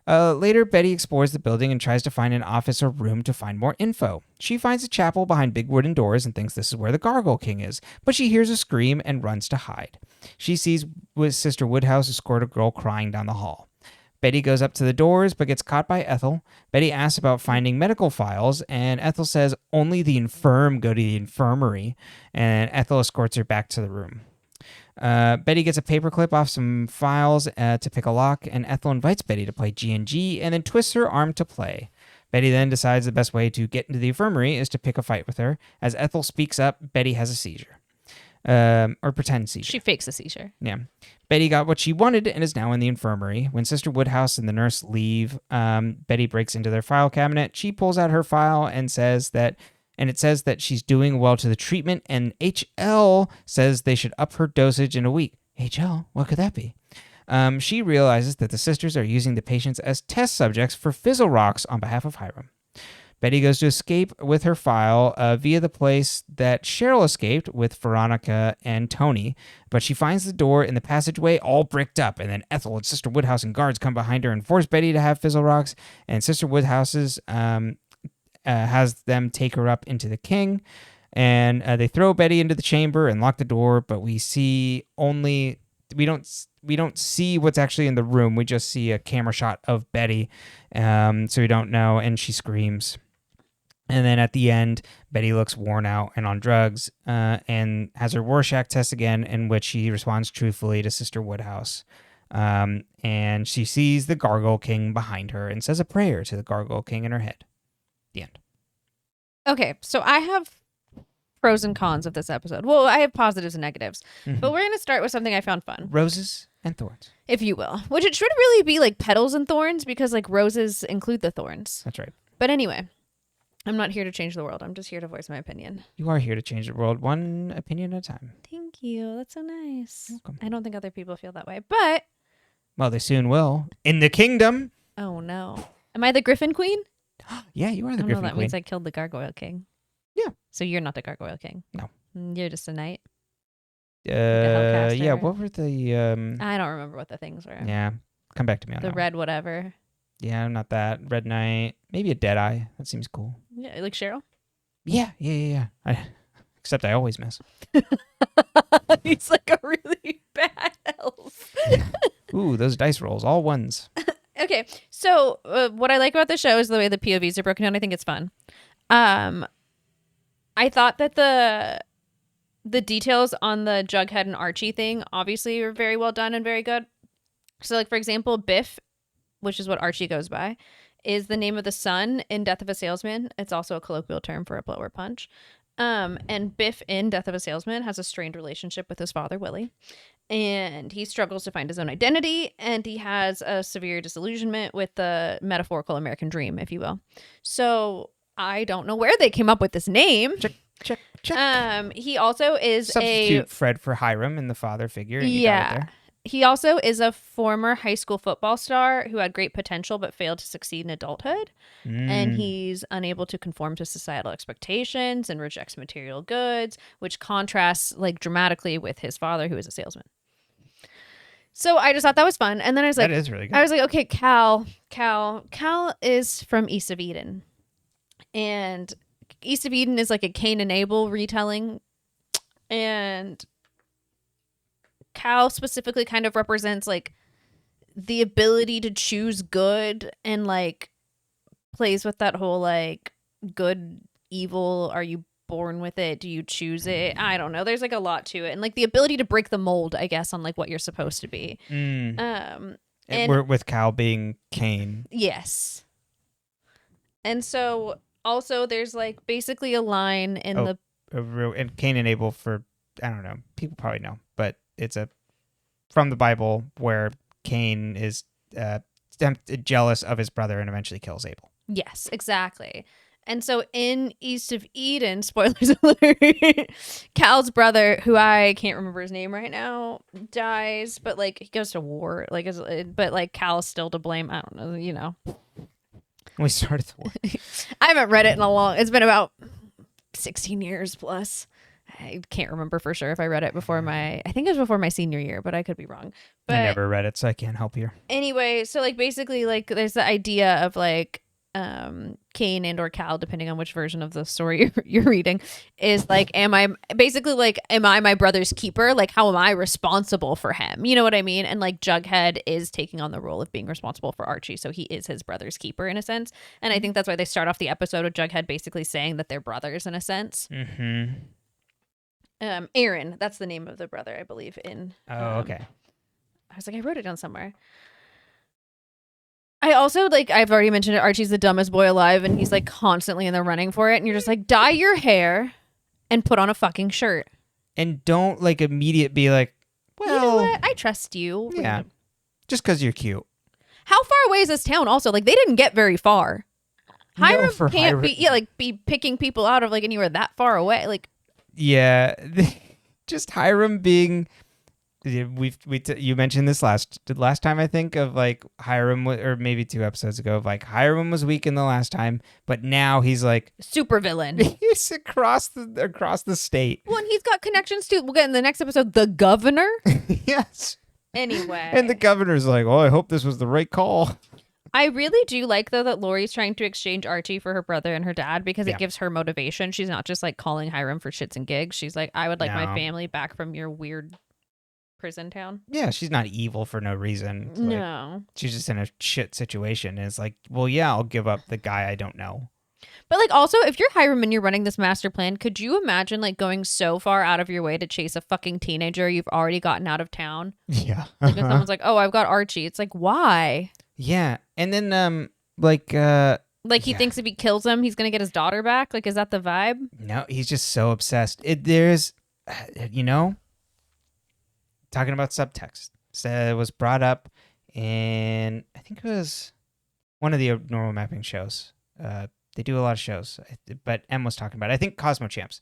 Later, Betty explores the building and tries to find an office or room to find more info. She finds a chapel behind big wooden doors and thinks this is where the Gargoyle King is, but she hears a scream and runs to hide. She sees Sister Woodhouse escort a girl crying down the hall. Betty goes up to the doors but gets caught by Ethel. Betty asks about finding medical files, and Ethel says only the infirm go to the infirmary, and Ethel escorts her back to the room. Betty gets a paperclip off some files to pick a lock, and Ethel invites Betty to play G&G and then twists her arm to play. Betty then decides the best way to get into the infirmary is to pick a fight with her. As Ethel speaks up, Betty has a seizure. or pretend seizure. She fakes a seizure. Yeah. Betty got what she wanted and is now in the infirmary. When Sister Woodhouse and the nurse leave, Betty breaks into their file cabinet. She pulls out her file and it says that she's doing well to the treatment, and HL says they should up her dosage in a week. HL? What could that be? She realizes that the sisters are using the patients as test subjects for fizzle rocks on behalf of Hiram. Betty goes to escape with her file via the place that Cheryl escaped with Veronica and Tony, but she finds the door in the passageway all bricked up, and then Ethel and Sister Woodhouse and guards come behind her and force Betty to have fizzle rocks, and Sister Woodhouse's has them take her up into the king, and they throw Betty into the chamber and lock the door, but we don't see what's actually in the room. We just see a camera shot of Betty, so we don't know, and she screams. And then at the end, Betty looks worn out and on drugs, and has her Rorschach test again, in which she responds truthfully to Sister Woodhouse. And she sees the Gargoyle King behind her and says a prayer to the Gargoyle King in her head. The end. Okay, so I have pros and cons of this episode. Well, I have positives and negatives, but we're going to start with something I found fun. Roses and thorns. If you will. Which it should really be like petals and thorns, because like roses include the thorns. That's right. But anyway, I'm not here to change the world. I'm just here to voice my opinion. You are here to change the world one opinion at a time. Thank you. That's so nice. You're welcome. I don't think other people feel that way, but... Well, they soon will. In the kingdom. Oh, no. Am I the Gryphon Queen? Yeah, you are the I Gryphon know that Queen. means I killed the Gargoyle King. Yeah. So you're not the Gargoyle King? No. You're just a knight? Yeah, what were the... I don't remember what the things were. Yeah, come back to me on The that red whatever. Yeah, not that. Red Knight. Maybe a Deadeye. That seems cool. Yeah, like Cheryl? Yeah. Except I always miss. He's like a really bad elf. Ooh, those dice rolls. All ones. Okay, so what I like about the show is the way the POVs are broken down. I think it's fun. I thought that the details on the Jughead and Archie thing obviously are very well done and very good. So, like, for example, Biff, which is what Archie goes by, is the name of the son in Death of a Salesman. It's also a colloquial term for a blow or punch. And Biff in Death of a Salesman has a strained relationship with his father, Willie. And he struggles to find his own identity, and he has a severe disillusionment with the metaphorical American dream, if you will. So I don't know where they came up with this name. Check. He also is Substitute Fred for Hiram in the father figure. And you got it there. He also is a former high school football star who had great potential but failed to succeed in adulthood. And he's unable to conform to societal expectations and rejects material goods, which contrasts like dramatically with his father, who is a salesman. So I just thought that was fun. And then I was like, that is really good. I was like, okay, Cal is from East of Eden. And East of Eden is like a Cain and Abel retelling. And Cal specifically kind of represents like the ability to choose good, and like plays with that whole like good, evil. Are you born with it? Do you choose it? I don't know. There's like a lot to it, and like the ability to break the mold, I guess, on like what you're supposed to be. And we're with Cal being Cain. Yes. And so also there's like basically a line in and Cain and Abel, for I don't know, people probably know, but it's from the Bible where Cain is jealous of his brother and eventually kills Abel. Yes, exactly. And so in East of Eden, spoilers alert, Cal's brother, who I can't remember his name right now, dies, but like he goes to war, but like Cal's still to blame. I don't know, you know. We started the war. I haven't read it it's been about 16 years plus. I can't remember for sure if I read it before I think it was before my senior year, but I could be wrong. But I never read it, so I can't help you. Anyway, so like basically like there's the idea of like Cain and or Cal, depending on which version of the story you're reading, is like, am I my brother's keeper? Like, how am I responsible for him? You know what I mean? And like Jughead is taking on the role of being responsible for Archie, so he is his brother's keeper in a sense. And I think that's why they start off the episode with Jughead basically saying that they're brothers in a sense. Mm-hmm. Aaron, that's the name of the brother, I believe. Okay. I was like, I wrote it down somewhere. I also, like, I've already mentioned it, Archie's the dumbest boy alive, and he's, like, constantly in the running for it, and you're just like, dye your hair and put on a fucking shirt. And don't like immediate be like, well, you know what? I trust you. Yeah. Just because you're cute. How far away is this town also? Like, they didn't get very far. Hiram can't be picking people out of like anywhere that far away. Like, yeah, just Hiram being. You mentioned this last time, I think, of like Hiram, or maybe 2 episodes ago, of like Hiram was weak in the last time, but now he's like super villain. He's across the state. Well, and he's got connections to, we'll get in the next episode, the governor. Yes. Anyway. And the governor's like, oh, I hope this was the right call. I really do like, though, that Lori's trying to exchange Archie for her brother and her dad because it gives her motivation. She's not just like calling Hiram for shits and gigs. She's like, I would like my family back from your weird prison town. Yeah, she's not evil for no reason. Like, no. She's just in a shit situation. And it's like, well, yeah, I'll give up the guy I don't know. But like, also, if you're Hiram and you're running this master plan, could you imagine like going so far out of your way to chase a fucking teenager you've already gotten out of town? Yeah. Like, if someone's like, oh, I've got Archie. It's like, why? Yeah. And then he thinks if he kills him, he's going to get his daughter back. Like, is that the vibe? No, he's just so obsessed. There's, talking about subtext. So it was brought up in, I think it was one of the normal mapping shows. They do a lot of shows, but Em was talking about it. I think Cosmo Champs,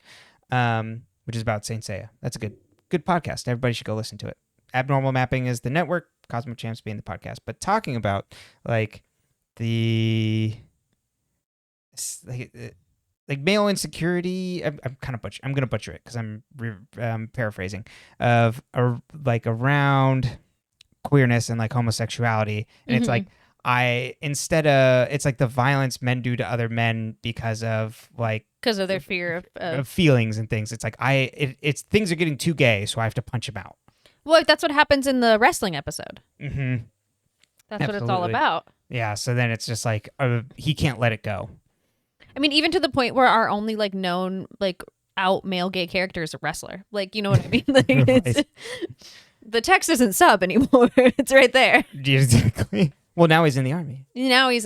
which is about Saint Seiya. That's a good podcast. Everybody should go listen to it. Abnormal Mapping is the network, Cosmo Champs being the podcast. But talking about like like male insecurity, I'm gonna butcher it because I'm paraphrasing, of around queerness and like homosexuality, and it's like it's like the violence men do to other men because of their fear of feelings and things. It's like it's things are getting too gay, so I have to punch him out. Well, that's what happens in the wrestling episode. Mm-hmm. That's what it's all about. Yeah, so then it's just like he can't let it go. I mean, even to the point where our only like known like out male gay character is a wrestler. Like, you know what I mean? Like, right. The text isn't sub anymore. It's right there. Exactly. Well, now he's in the army. Now he's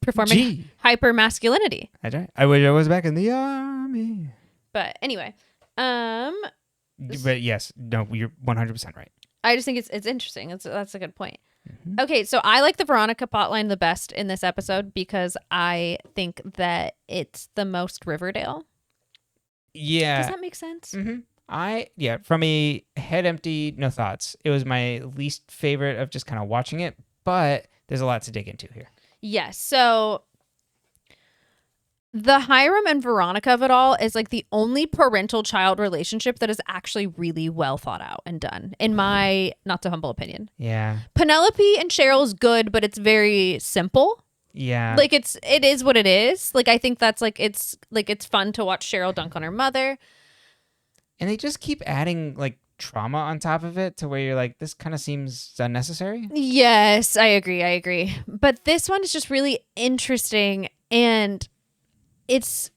performing hyper masculinity. That's right. I wish I was back in the army. But anyway, but yes, no, you're 100% right. I just think it's interesting. That's a good point. Mm-hmm. Okay, so I like the Veronica plotline the best in this episode because I think that it's the most Riverdale. Yeah. Does that make sense? Mm-hmm. From a head empty, no thoughts. It was my least favorite of just kind of watching it, but there's a lot to dig into here. Yes. So the Hiram and Veronica of it all is like the only parental-child relationship that is actually really well thought out and done, in my not so humble opinion. Yeah. Penelope and Cheryl is good, but it's very simple. Yeah. Like it is what it is. Like I think that's it's fun to watch Cheryl dunk on her mother. And they just keep adding like trauma on top of it to where you're like, this kind of seems unnecessary. Yes, I agree. But this one is just really interesting, and it's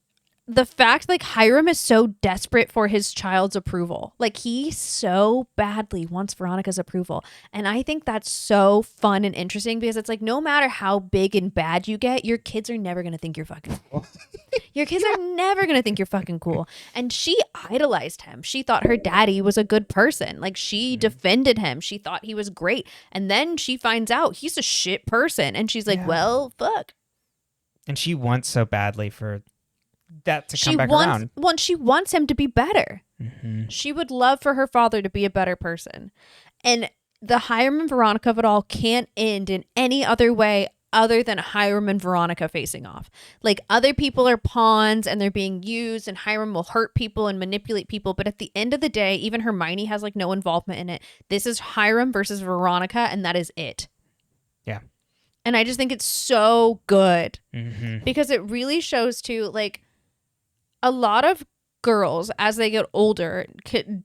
the fact like Hiram is so desperate for his child's approval. Like he so badly wants Veronica's approval. And I think that's so fun and interesting because it's like no matter how big and bad you get, your kids are never going to think you're fucking cool. Your kids are never going to think you're fucking cool. And she idolized him. She thought her daddy was a good person. Like she defended him. She thought he was great. And then she finds out he's a shit person. And she's like, well, fuck. And she wants so badly for that to come back around. Well, she wants him to be better. Mm-hmm. She would love for her father to be a better person. And the Hiram and Veronica of it all can't end in any other way other than Hiram and Veronica facing off. Like other people are pawns and they're being used, and Hiram will hurt people and manipulate people. But at the end of the day, even Hermione has like no involvement in it. This is Hiram versus Veronica, and that is it. Yeah. And I just think it's so good mm-hmm. because it really shows too, like, a lot of girls as they get older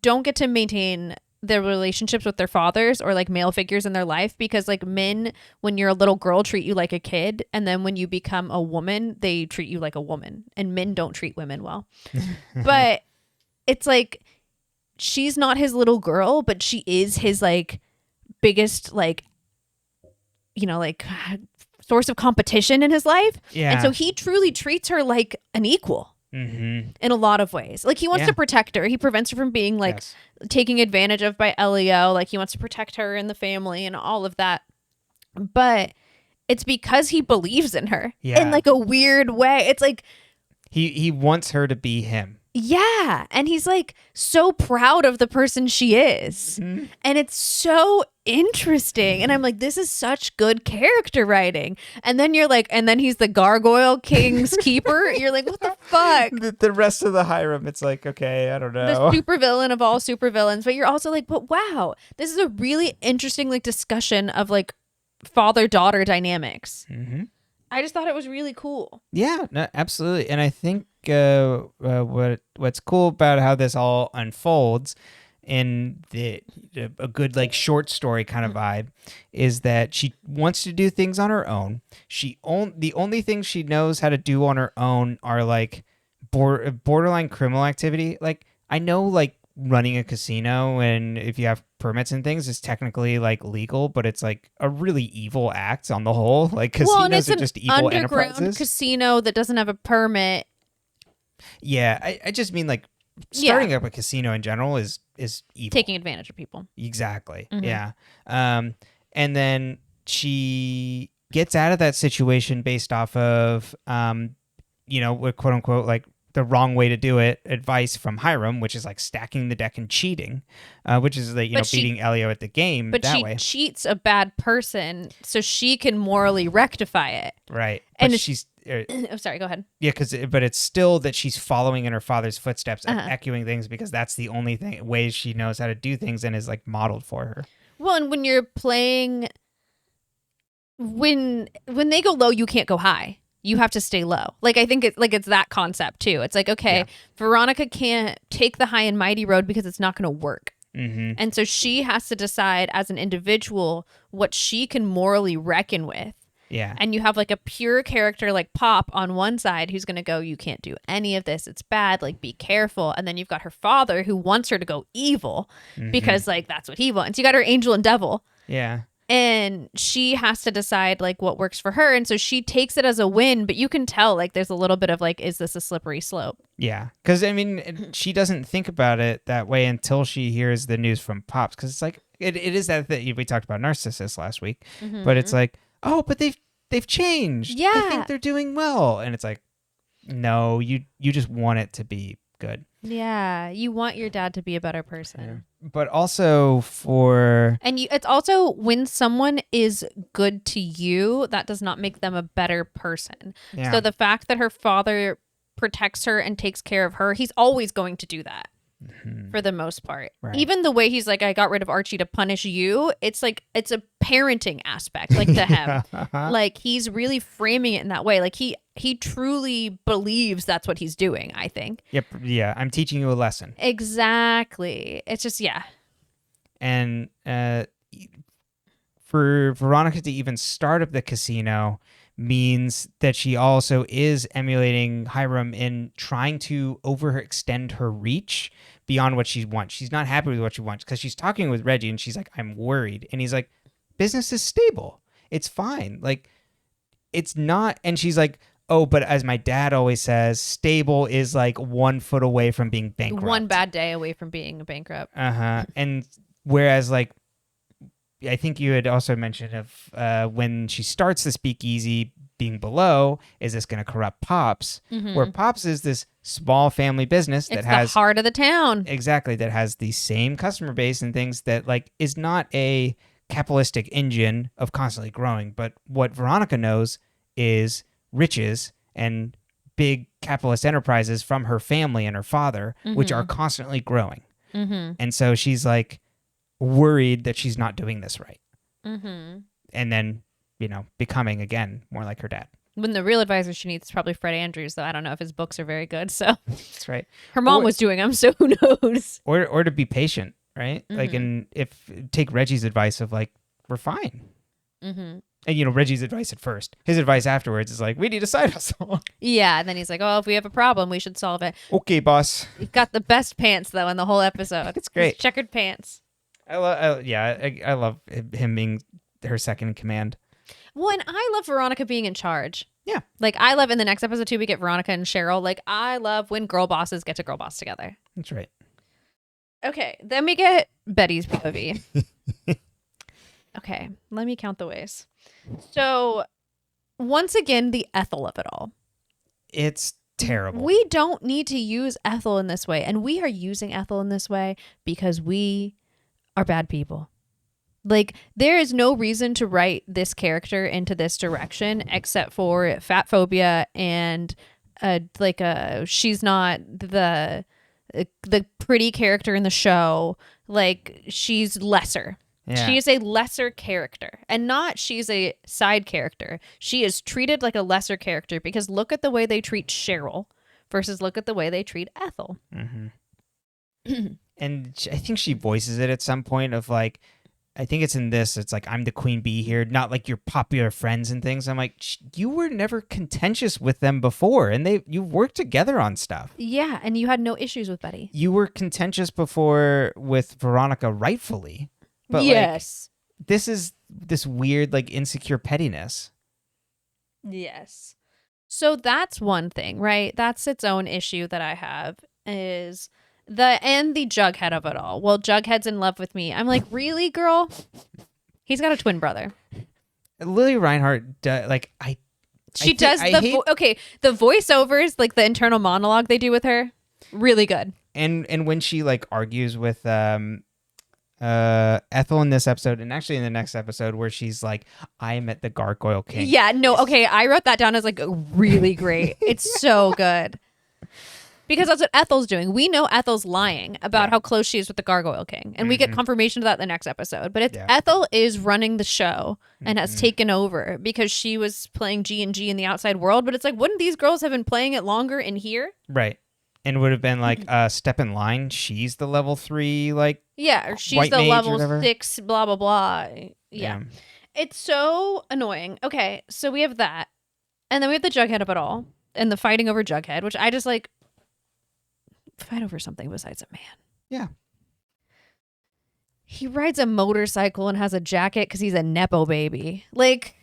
don't get to maintain their relationships with their fathers or like male figures in their life because like men, when you're a little girl, treat you like a kid, and then when you become a woman, they treat you like a woman, and men don't treat women well. But it's like she's not his little girl, but she is his like biggest like, you know, like source of competition in his life. Yeah. And so he truly treats her like an equal. in a lot of ways. Like he wants to protect her. He prevents her from being like taking advantage of by Elio. Like he wants to protect her and the family and all of that. But it's because he believes in her in like a weird way. It's like he wants her to be him. Yeah. And he's like so proud of the person she is. Mm-hmm. And it's so interesting. And I'm like, this is such good character writing. And then you're like, and then he's the Gargoyle King's keeper. You're like, what the fuck? The rest of the Hiram, it's like, okay, I don't know. The supervillain of all supervillains. But you're also like, but wow, this is a really interesting like discussion of like father-daughter dynamics. Mm-hmm. I just thought it was really cool. Yeah, no, absolutely. And I think what's cool about how this all unfolds in a good like short story kind of vibe is that she wants to do things on her own. The only things she knows how to do on her own are like borderline criminal activity. Like I know like running a casino and if you have permits and things is technically like legal, but it's like a really evil act on the whole. Like casinos are just evil enterprises. Underground casino that doesn't have a permit. Yeah, I just mean like starting up a casino in general is evil. Taking advantage of people. Exactly. Mm-hmm. Yeah. And then she gets out of that situation based off of quote unquote like the wrong way to do it advice from Hiram, which is like stacking the deck and cheating, which is like beating Elio at the game that way. But she cheats a bad person so she can morally rectify it. Right. And but she's oh, sorry, go ahead. Yeah, but it's still that she's following in her father's footsteps and echoing things because that's the only ways she knows how to do things and is like modeled for her. Well, and when you're playing, when they go low, you can't go high. You have to stay low. Like, I think it's that concept too. It's like, okay, Veronica can't take the high and mighty road because it's not going to work. Mm-hmm. And so she has to decide as an individual what she can morally reckon with. Yeah. And you have like a pure character like Pop on one side who's going to go, you can't do any of this. It's bad. Like, be careful. And then you've got her father who wants her to go evil because like that's what he wants. You got her angel and devil. Yeah. And she has to decide like what works for her. And so she takes it as a win, but you can tell like there's a little bit of like, is this a slippery slope? Yeah. Because I mean, she doesn't think about it that way until she hears the news from Pops. Because it's like, it is that thing we talked about narcissists last week, but it's like, oh, but they've changed. Yeah. I think they're doing well. And it's like, no, you just want it to be good. Yeah, you want your dad to be a better person. Yeah. But also it's also when someone is good to you, that does not make them a better person. Yeah. So the fact that her father protects her and takes care of her, he's always going to do that. For the most part. Right. Even the way he's like, I got rid of Archie to punish you, it's like it's a parenting aspect like to him. Like he's really framing it in that way. Like he truly believes that's what he's doing, I think. Yep. Yeah, I'm teaching you a lesson. Exactly. It's just and for Veronica to even start up the casino means that she also is emulating Hiram in trying to overextend her reach beyond what she wants. She's not happy with what she wants because she's talking with Reggie and she's like, I'm worried. And he's like, business is stable. It's fine. Like, it's not. And she's like, oh, but as my dad always says, stable is like 1 foot away from being bankrupt. One bad day away from being a bankrupt. And whereas like, I think you had also mentioned of when she starts the speakeasy being below, is this going to corrupt Pops? Where Pops is this small family business that has the heart of the town. Exactly. That has the same customer base and things that like is not a capitalistic engine of constantly growing. But what Veronica knows is riches and big capitalist enterprises from her family and her father, which are constantly growing. And so she's like, worried that she's not doing this right. And then, becoming again more like her dad. When the real advisor she needs is probably Fred Andrews, though I don't know if his books are very good. So that's right. Her mom was doing them, so who knows? Or to be patient, right? Like, and take Reggie's advice of like, we're fine. And Reggie's advice at first, his advice afterwards is like, we need a side hustle. Yeah, and then he's like, oh, if we have a problem, we should solve it. Okay, boss. He's got the best pants though in the whole episode. It's great. His checkered pants. I love him being her second in command. Well, and I love Veronica being in charge. Yeah. Like, I love in the next episode too, we get Veronica and Cheryl. Like, I love when girl bosses get to girl boss together. That's right. Okay, then we get Betty's POV. Okay, let me count the ways. So, once again, the Ethel of it all. It's terrible. We don't need to use Ethel in this way, and we are using Ethel in this way because we are bad people. Like, there is no reason to write this character into this direction except for fat phobia and she's not the pretty character in the show. Like, she's lesser. Yeah. She is a lesser character, and not she's a side character. She is treated like a lesser character because look at the way they treat Cheryl versus look at the way they treat Ethel. Mm-hmm. And I think she voices it at some point of like, I think it's in this. It's like, I'm the queen bee here, not like your popular friends and things. I'm like, you were never contentious with them before, and you worked together on stuff. Yeah, and you had no issues with Betty. You were contentious before with Veronica, rightfully. But yes. Like, this is this weird, like, insecure pettiness. Yes. So that's one thing, right? That's its own issue that I have is the Jughead of it all. Well, Jughead's in love with me. I'm like, really, girl? He's got a twin brother. Lily Reinhart, like, the voiceovers, like the internal monologue they do with her, really good. And when she like argues with Ethel in this episode, and actually in the next episode, where she's like, I met the Gargoyle King. Yeah, no, okay, I wrote that down as like really great. It's so good. Because that's what Ethel's doing. We know Ethel's lying about how close she is with the Gargoyle King. And we get confirmation of that in the next episode. But Ethel is running the show and has taken over because she was playing G&G in the outside world. But it's like, wouldn't these girls have been playing it longer in here? Right. And would have been like, step in line. She's the level 3, like, yeah, or she's the level 6, blah, blah, blah. Yeah. It's so annoying. Okay, so we have that. And then we have the Jughead of it all. And the fighting over Jughead, which I just like, fight over something besides a man. Yeah. He rides a motorcycle and has a jacket because he's a Nepo baby. Like,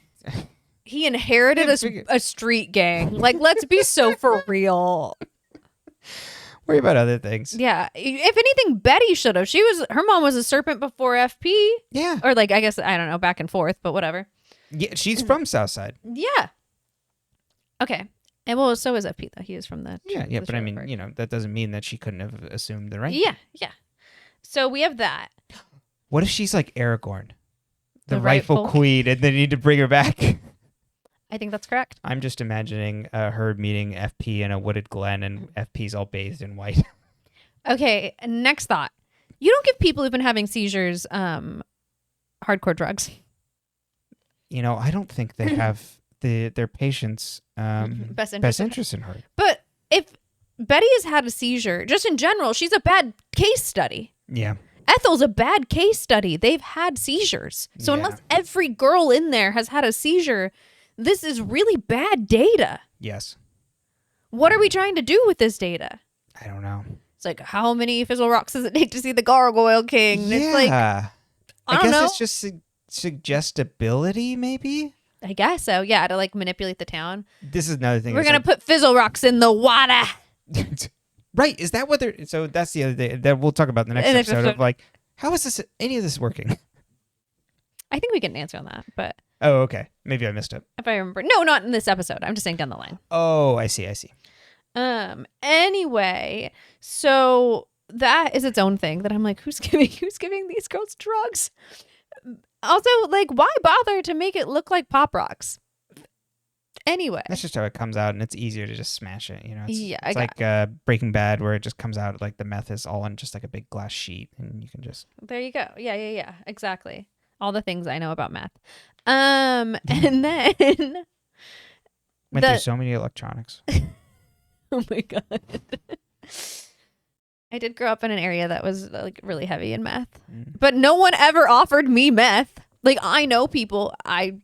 he inherited a street gang. Like, let's be so for real. Worry about other things. Yeah. If anything, Betty should have. Her mom was a serpent before FP. Yeah. Or like, I guess, I don't know, back and forth, but whatever. Yeah, she's from Southside. Yeah. Okay. And well, so is FP though. He is from the yeah. But I mean, that doesn't mean that she couldn't have assumed the right. Yeah. So we have that. What if she's like Aragorn, the rightful queen, and they need to bring her back? I think that's correct. I'm just imagining her meeting FP in a wooded glen, and FP's all bathed in white. Okay. Next thought: you don't give people who've been having seizures hardcore drugs. I don't think they have their patients' best interest in heart. But if Betty has had a seizure, just in general, she's a bad case study. Yeah. Ethel's a bad case study. They've had seizures. So unless every girl in there has had a seizure, this is really bad data. Yes. What are we trying to do with this data? I don't know. It's like, how many fizzle rocks does it take to see the Gargoyle King? Yeah. It's like, I don't know. It's just suggestibility, maybe? I guess so. Yeah, to like manipulate the town. This is another thing. We're going to put fizzle rocks in the water. Right. Is that what they're... So that's the other thing that we'll talk about in the next episode of like, how is any of this working? I think we get an answer on that, but... Oh, okay. Maybe I missed it. If I remember. No, not in this episode. I'm just saying down the line. Oh, I see. Anyway, so that is its own thing that I'm like, who's giving these girls drugs? Also, like, why bother to make it look like Pop Rocks? Anyway. That's just how it comes out, and it's easier to just smash it, It's like Breaking Bad, where it just comes out like the meth is all on just like a big glass sheet, and you can just... There you go. Yeah. Exactly. All the things I know about meth. And then... Went through so many electronics. Oh my God. I did grow up in an area that was like really heavy in meth, but no one ever offered me meth. Like, I know people, I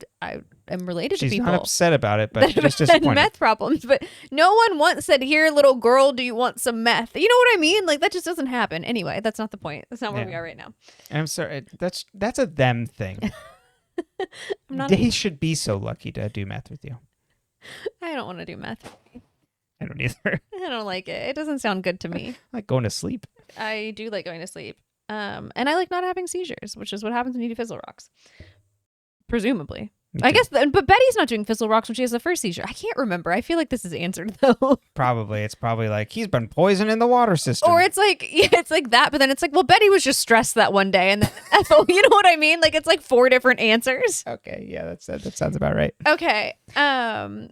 am related to people. She's not upset about it, but she's just disappointed. Meth problems, but no one once said, "Here, little girl, do you want some meth?" You know what I mean? Like, that just doesn't happen. Anyway, that's not the point. That's not where we are right now. And I'm sorry, that's a them thing. They should be so lucky to do meth with you. I don't want to do meth. I don't either. I don't like it. It doesn't sound good to me. I like going to sleep. I do like going to sleep. And I like not having seizures, which is what happens when you do Fizzle Rocks. Presumably. I guess, but Betty's not doing Fizzle Rocks when she has the first seizure. I can't remember. I feel like this is answered though. Probably. It's probably like he's been poisoning the water system. Or it's like, yeah, it's like that. But then it's like, well, Betty was just stressed that one day, and then Ethel. You know what I mean? Like it's like 4 different answers. Okay, yeah, that sounds about right. Okay.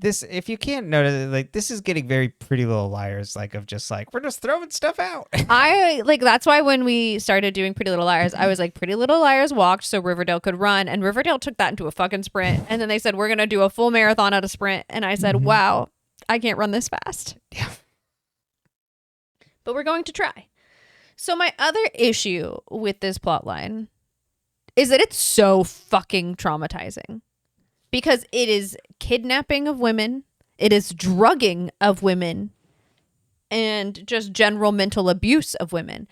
This, if you can't notice, like this is getting very Pretty Little Liars, like of just like we're just throwing stuff out. I like that's why when we started doing Pretty Little Liars, I was like, Pretty Little Liars walked so Riverdale could run, and Riverdale took that into a fucking sprint, and then they said we're gonna do a full marathon at a sprint, and I said, wow, I can't run this fast. Yeah. But we're going to try. So my other issue with this plot line is that it's so fucking traumatizing because it is kidnapping of women, it is drugging of women, and just general mental abuse of women.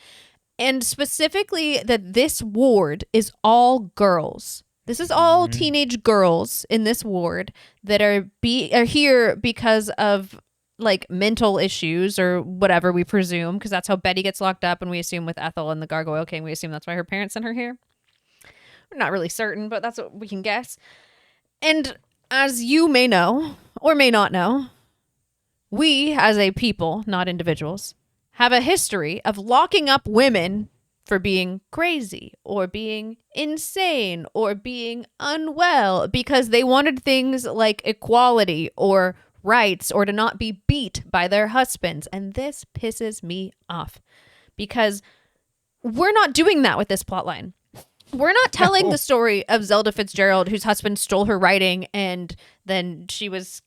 And specifically that this ward is all girls. This is all teenage girls in this ward that are here because of like mental issues or whatever we presume, because that's how Betty gets locked up, and we assume with Ethel and the Gargoyle King, we assume that's why her parents sent her here. We're not really certain, but that's what we can guess. And as you may know or may not know, we as a people, not individuals, have a history of locking up women for being crazy or being insane or being unwell because they wanted things like equality or rights or to not be beat by their husbands. And this pisses me off because we're not doing that with this plotline. We're not telling the story of Zelda Fitzgerald, whose husband stole her writing and then she was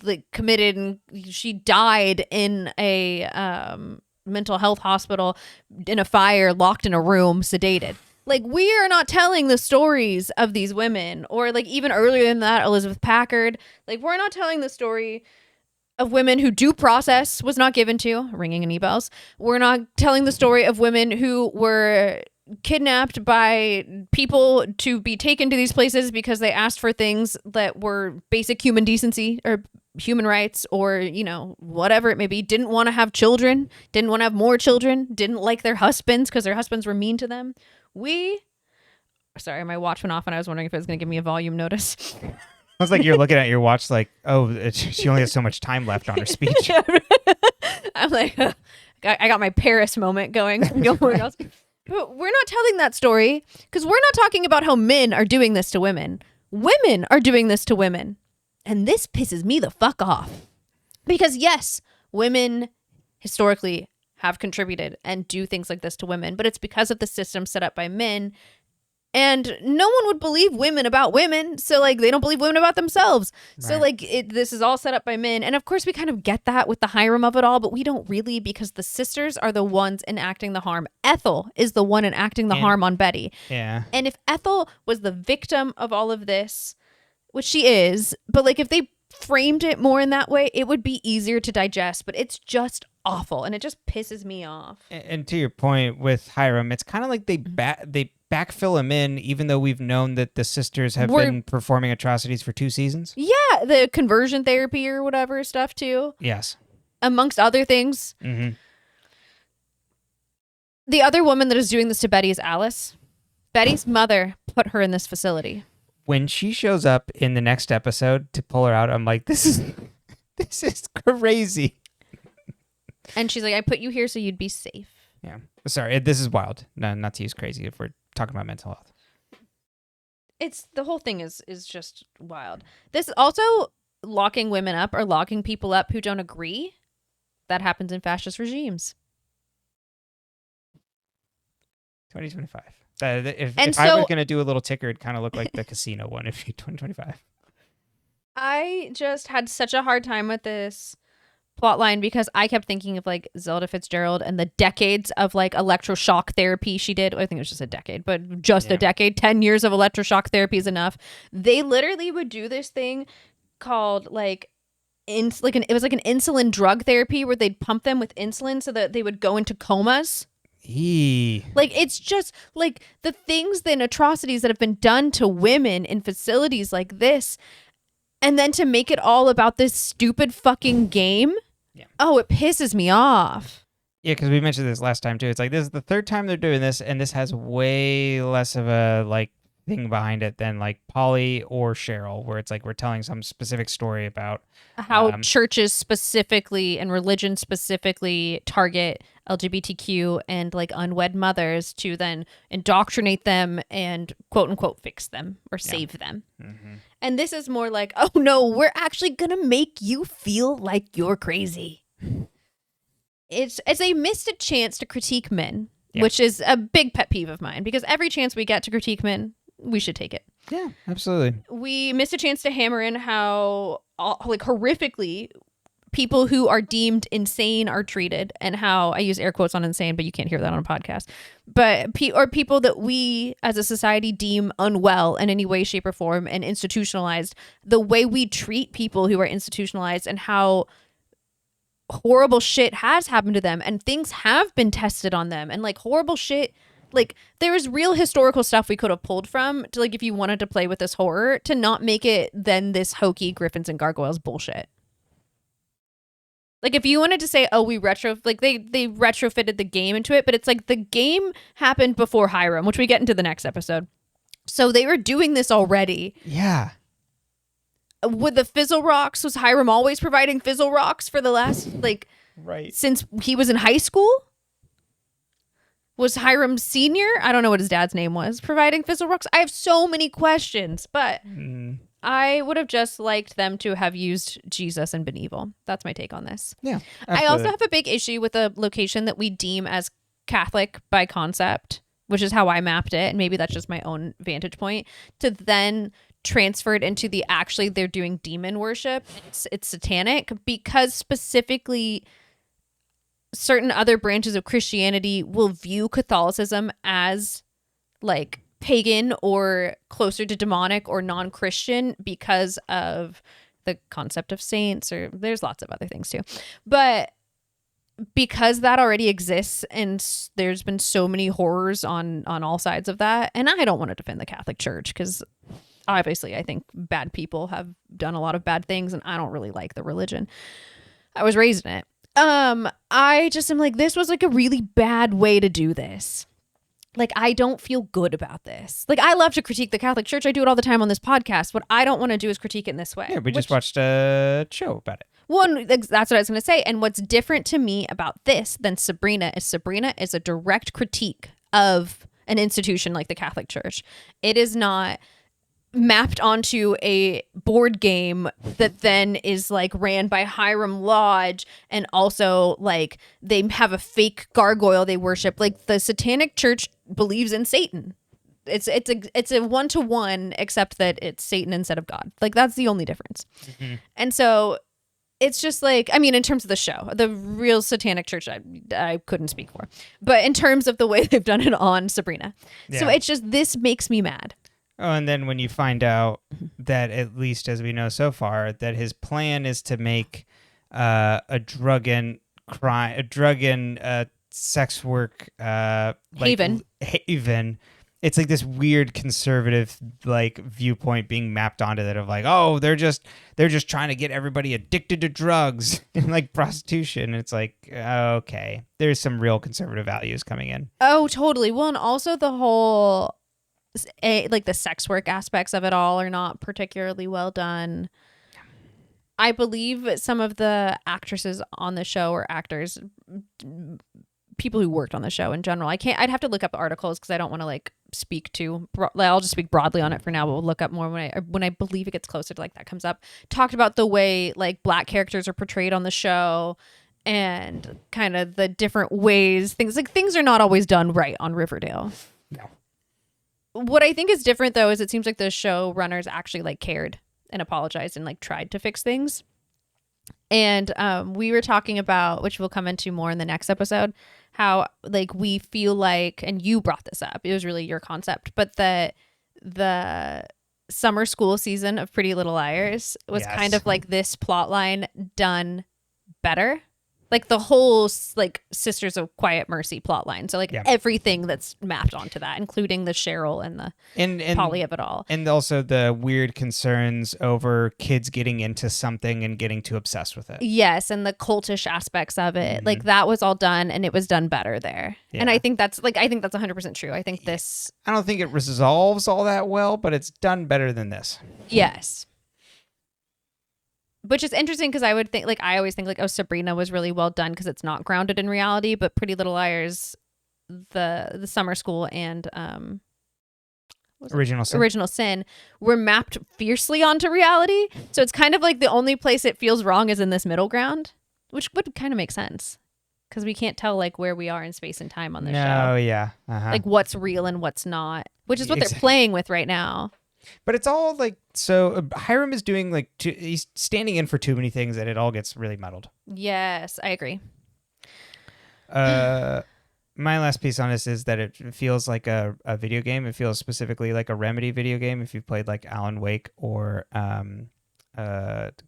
like committed and she died in a mental health hospital in a fire, locked in a room, sedated. Like, we are not telling the stories of these women, or like even earlier than that, Elizabeth Packard. Like, we're not telling the story of women who due process was not given to, ringing any bells. We're not telling the story of women who were kidnapped by people to be taken to these places because they asked for things that were basic human decency or human rights, or, you know, whatever it may be. Didn't want to have children, didn't want to have more children, didn't like their husbands because their husbands were mean to them. Sorry, my watch went off and I was wondering if it was going to give me a volume notice. I was like, you're looking at your watch like, oh, she only has so much time left on her speech. I'm like, I got my Paris moment going. Gilmore Girls. But we're not telling that story because we're not talking about how men are doing this to women. Women are doing this to women. And this pisses me the fuck off. Because yes, women historically have contributed and do things like this to women, but it's because of the system set up by men. And no one would believe women about women. So like they don't believe women about themselves. Right. So like this is all set up by men. And of course we kind of get that with the Hiram of it all, but we don't really, because the sisters are the ones enacting the harm. Ethel is the one enacting the harm on Betty. Yeah. And if Ethel was the victim of all of this, which she is, but like if they framed it more in that way, it would be easier to digest, but it's just awful and it just pisses me off. And to your point with Hiram, it's kind of like they backfill him in, even though we've known that the sisters have been performing atrocities for 2 seasons. Yeah, the conversion therapy or whatever stuff too. Yes. Amongst other things. Mm-hmm. The other woman that is doing this to Betty is Alice. Betty's mother put her in this facility. When she shows up in the next episode to pull her out, I'm like, this is crazy. And she's like, I put you here so you'd be safe. Yeah. Sorry, this is wild. No, not to use crazy if we're talking about mental health. It's the whole thing is just wild. This also locking women up or locking people up who don't agree. That happens in fascist regimes. 2025. If I was going to do a little ticker, it'd kind of look like the casino one if you 2025. I just had such a hard time with this plot line because I kept thinking of like Zelda Fitzgerald and the decades of like electroshock therapy she did. I think it was just a decade, but just a decade. 10 years of electroshock therapy is enough. They literally would do this thing called like it was like an insulin drug therapy where they'd pump them with insulin so that they would go into comas. Like, it's just like the things and atrocities that have been done to women in facilities like this. And then to make it all about this stupid fucking game. Yeah. Oh, it pisses me off. Yeah, because we mentioned this last time too. It's like this is the third time they're doing this, and this has way less of a like thing behind it than like Polly or Cheryl, where it's like we're telling some specific story about how churches specifically and religion specifically target LGBTQ and like unwed mothers to then indoctrinate them and quote unquote fix them or save them. Mm-hmm. And this is more like, oh no, we're actually gonna make you feel like you're crazy. It's they missed a chance to critique men, which is a big pet peeve of mine, because every chance we get to critique men, we should take it. Yeah, absolutely. We missed a chance to hammer in how like horrifically people who are deemed insane are treated, and how I use air quotes on insane, but you can't hear that on a podcast. But or people that we as a society deem unwell in any way, shape, or form and institutionalized. The way we treat people who are institutionalized and how horrible shit has happened to them and things have been tested on them and like horrible shit. Like, there is real historical stuff we could have pulled from to, like, if you wanted to play with this horror, to not make it then this hokey Gryphons and Gargoyles bullshit. Like, if you wanted to say, oh, they retrofitted the game into it, but it's like the game happened before Hiram, which we get into the next episode. So they were doing this already. Yeah. With the fizzle rocks, was Hiram always providing fizzle rocks for the last, like, right, since he was in high school? Was Hiram Sr., I don't know what his dad's name was, providing fizzle rocks? I have so many questions, but I would have just liked them to have used Jesus and been evil. That's my take on this. Yeah, absolutely. I also have a big issue with a location that we deem as Catholic by concept, which is how I mapped it, and maybe that's just my own vantage point, to then transfer it into the actually they're doing demon worship. It's satanic, because specifically certain other branches of Christianity will view Catholicism as like pagan or closer to demonic or non-Christian because of the concept of saints, or there's lots of other things too. But because that already exists and there's been so many horrors on all sides of that, and I don't want to defend the Catholic Church because obviously I think bad people have done a lot of bad things and I don't really like the religion. I was raised in it. I just am like, this was like a really bad way to do this. Like, I don't feel good about this. Like, I love to critique the Catholic Church. I do it all the time on this podcast. What I don't want to do is critique it in this way. Yeah, we just watched a show about it. Well, that's what I was going to say. And what's different to me about this than Sabrina is a direct critique of an institution like the Catholic Church. It is not mapped onto a board game that then is like ran by Hiram Lodge, and also like they have a fake gargoyle they worship. Like, the Satanic Church believes in Satan. It's a 1-to-1, except that it's Satan instead of God. Like, that's the only difference. Mm-hmm. And so it's just like, I mean, in terms of the show, the real Satanic Church, I couldn't speak for, but in terms of the way they've done it on Sabrina. Yeah. So it's just, this makes me mad. Oh, and then when you find out that, at least as we know so far, that his plan is to make a drug and sex work haven. It's like this weird conservative like viewpoint being mapped onto that of like, oh, they're just trying to get everybody addicted to drugs and like prostitution. It's like, okay, there's some real conservative values coming in. Oh, totally. Well, and also the whole like the sex work aspects of it all are not particularly well done. I believe some of the actresses on the show, or actors, people who worked on the show in general, I'd have to look up articles because I don't want to like speak to, I'll just speak broadly on it for now, but we'll look up more when I believe it gets closer to like that comes up. Talked about the way like Black characters are portrayed on the show and kind of the different ways things are not always done right on Riverdale. No. What I think is different, though, is it seems like the showrunners actually like cared and apologized and like tried to fix things. And we were talking about, which we'll come into more in the next episode, how like we feel like, and you brought this up, it was really your concept, but that the summer school season of Pretty Little Liars was kind of like this plot line done better. like the whole like Sisters of Quiet Mercy plotline. So like everything that's mapped onto that, including the Cheryl and the Polly of it all, and also the weird concerns over kids getting into something and getting too obsessed with it. Yes, and the cultish aspects of it, like that was all done, and it was done better there. And I think that's 100% true. I think this. I don't think it resolves all that well, but it's done better than this. Yes. Which is interesting because I would think, like, I always think, like, oh, Sabrina was really well done because it's not grounded in reality. But Pretty Little Liars, the summer school, and Original Sin were mapped fiercely onto reality. So it's kind of like the only place it feels wrong is in this middle ground, which would kind of make sense because we can't tell like where we are in space and time on this show. Oh yeah, like what's real and what's not, which is what they're playing with right now. But it's all like, so Hiram is doing like, he's standing in for too many things and it all gets really muddled. Yes, I agree. My last piece on this is that it feels like a video game. It feels specifically like a Remedy video game if you've played like Alan Wake or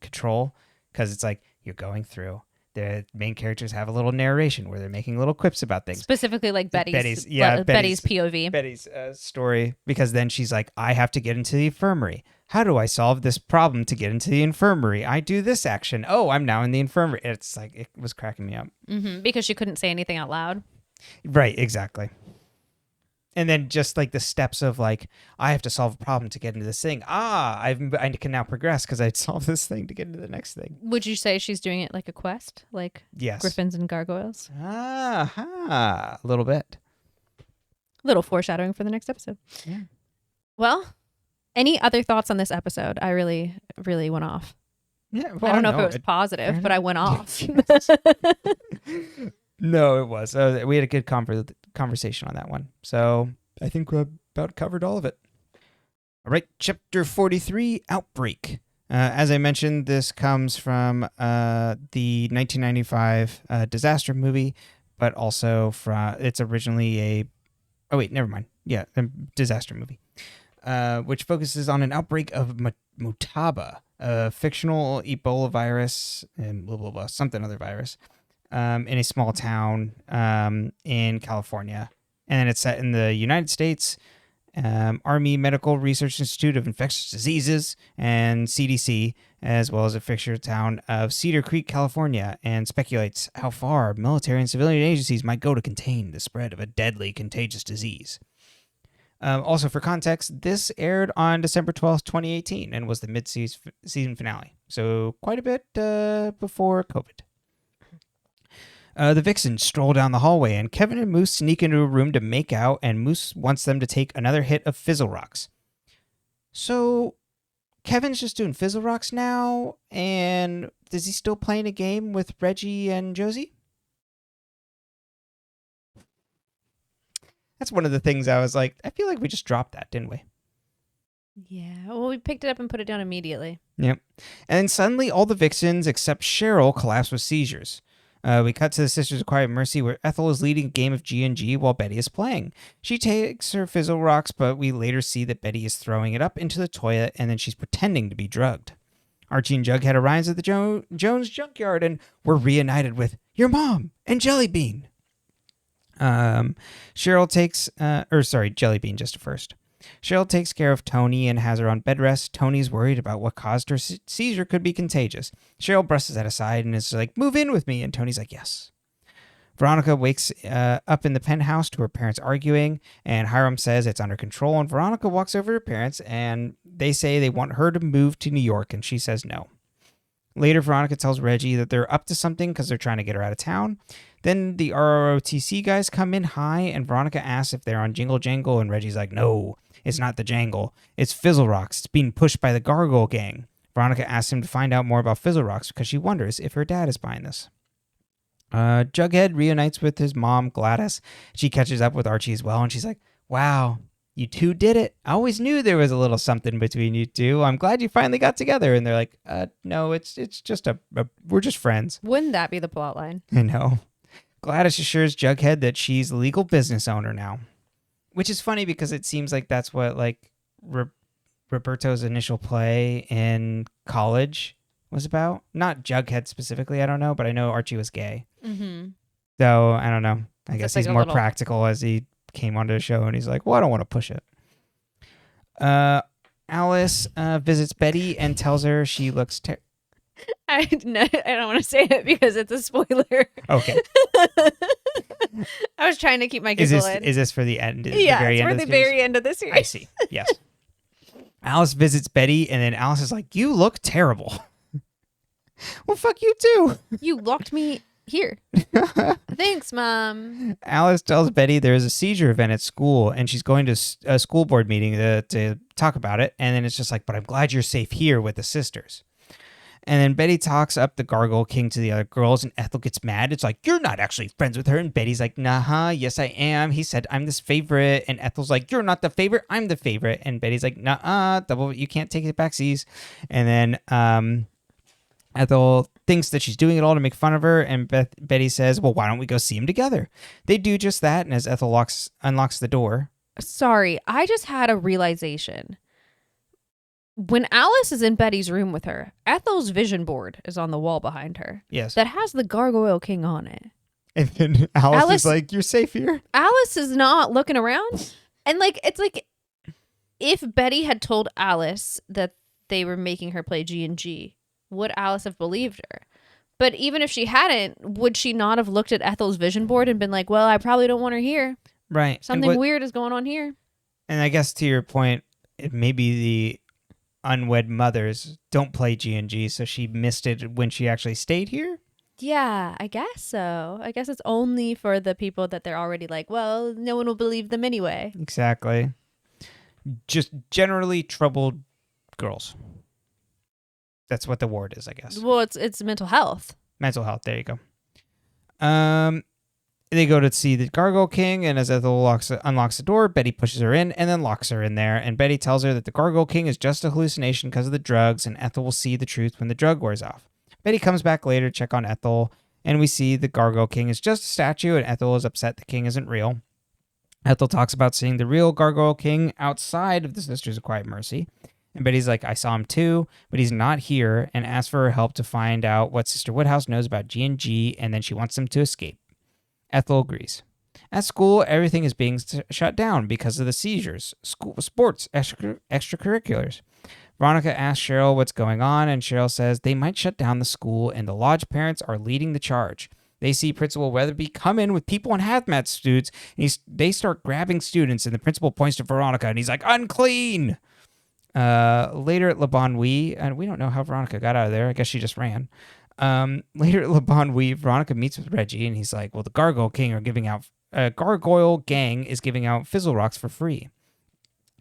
Control, because it's like you're going through. The main characters have a little narration where they're making little quips about things. Specifically like Betty's POV. Betty's story, because then she's like, I have to get into the infirmary. How do I solve this problem to get into the infirmary? I do this action. Oh, I'm now in the infirmary. It's like, it was cracking me up. Mm-hmm, because she couldn't say anything out loud. Right, exactly. And then just like the steps of like, I have to solve a problem to get into this thing. I can now progress because I solved this thing to get into the next thing. Would you say she's doing it like a quest? Like Griffins and Gargoyles? A little bit. Little foreshadowing for the next episode. Yeah. Well, any other thoughts on this episode? I really, really went off. Yeah. Well, I don't know if it was positive, but I went off. No, it was. We had a good conversation on that one. So I think we about covered all of it. All right, Chapter 43, Outbreak. As I mentioned, this comes from the 1995 disaster movie, but also it's originally a... Oh, wait, never mind. Yeah, a disaster movie, which focuses on an outbreak of Mutaba, a fictional Ebola virus, and blah, blah, blah, something other virus, in a small town in California. And then it's set in the United States, Army Medical Research Institute of Infectious Diseases, and CDC, as well as a fictional town of Cedar Creek, California, and speculates how far military and civilian agencies might go to contain the spread of a deadly contagious disease. Also, for context, this aired on December 12th, 2018, and was the mid-season finale. So quite a bit before COVID. The Vixens stroll down the hallway, and Kevin and Moose sneak into a room to make out, and Moose wants them to take another hit of Fizzle Rocks. So, Kevin's just doing Fizzle Rocks now, and is he still playing a game with Reggie and Josie? That's one of the things I was like, I feel like we just dropped that, didn't we? Yeah, well, we picked it up and put it down immediately. Yep. And then suddenly all the Vixens except Cheryl collapse with seizures. We cut to the Sisters of Quiet Mercy, where Ethel is leading a game of G&G while Betty is playing. She takes her Fizzle Rocks, but we later see that Betty is throwing it up into the toilet, and then she's pretending to be drugged. Archie and Jughead arrive at the Jones junkyard, and we're reunited with your mom and Jellybean. Jellybean just first. Cheryl takes care of Tony and has her on bed rest. Tony's worried about what caused her seizure could be contagious. Cheryl brushes that aside and is like, move in with me. And Tony's like, yes. Veronica wakes up in the penthouse to her parents arguing, and Hiram says it's under control, and Veronica walks over to her parents, and they say they want her to move to New York, and she says no. Later, Veronica tells Reggie that they're up to something because they're trying to get her out of town. Then the ROTC guys come in high, and Veronica asks if they're on Jingle Jangle, and Reggie's like, no, it's not the Jangle. It's Fizzle Rocks. It's being pushed by the Gargoyle Gang. Veronica asks him to find out more about Fizzle Rocks because she wonders if her dad is buying this. Jughead reunites with his mom, Gladys. She catches up with Archie as well, and she's like, wow, you two did it. I always knew there was a little something between you two. I'm glad you finally got together. And they're like, no, it's just we're just friends. Wouldn't that be the plot line? I know. Gladys assures Jughead that she's a legal business owner now. Which is funny because it seems like that's what like Roberto's initial play in college was about. Not Jughead specifically, I don't know, but I know Archie was gay. Mm-hmm. So I don't know. I guess like he's more practical as he came onto the show, and he's like, well, I don't want to push it. Alice visits Betty and tells her she looks I don't want to say it because it's a spoiler. Okay. I was trying to keep my giggle in. Is this for the end? Yeah, it's for the very end of the series. I see. Yes. Alice visits Betty, and then Alice is like, you look terrible. Well, fuck you too. You locked me here. Thanks, Mom. Alice tells Betty there is a seizure event at school, and she's going to a school board meeting to talk about it. And then it's just like, but I'm glad you're safe here with the sisters. And then Betty talks up the Gargoyle King to the other girls, and Ethel gets mad. It's like, you're not actually friends with her. And Betty's like, nah, yes, I am. He said, I'm this favorite. And Ethel's like, you're not the favorite. I'm the favorite. And Betty's like, nah, you can't take it backsies. And then Ethel thinks that she's doing it all to make fun of her. And Betty says, well, why don't we go see him together? They do just that. And as Ethel unlocks the door. Sorry, I just had a realization. When Alice is in Betty's room with her, Ethel's vision board is on the wall behind her. Yes. That has the Gargoyle King on it. And then Alice is like, you're safe here. Alice is not looking around. And it's like if Betty had told Alice that they were making her play G&G, would Alice have believed her? But even if she hadn't, would she not have looked at Ethel's vision board and been like, well, I probably don't want her here. Right. Something weird is going on here. And I guess to your point, it may be the unwed mothers don't play G&G, so she missed it when she actually stayed here? Yeah, I guess so. I guess it's only for the people that they're already like, well, no one will believe them anyway. Exactly. Just generally troubled girls. That's what the ward is, I guess. Well, it's mental health. Mental health, there you go. They go to see the Gargoyle King, and as Ethel unlocks the door, Betty pushes her in and then locks her in there. And Betty tells her that the Gargoyle King is just a hallucination because of the drugs, and Ethel will see the truth when the drug wears off. Betty comes back later to check on Ethel, and we see the Gargoyle King is just a statue, and Ethel is upset the king isn't real. Ethel talks about seeing the real Gargoyle King outside of the Sisters of Quiet Mercy. And Betty's like, I saw him too, but he's not here, and asks for her help to find out what Sister Woodhouse knows about G&G, and then she wants them to escape. Ethel agrees. At school, everything is being shut down because of the seizures, school sports, extracurriculars. Veronica asks Cheryl what's going on, and Cheryl says they might shut down the school, and the lodge parents are leading the charge. They see Principal Weatherby come in with people in hazmat suits, and they start grabbing students, and the principal points to Veronica, and he's like, unclean! Later at Le Bon Nuit, and we don't know how Veronica got out of there. I guess she just ran. Later at Le Bon Nuit, Veronica meets with Reggie, and he's like, well, the Gargoyle Gang is giving out Fizzle Rocks for free.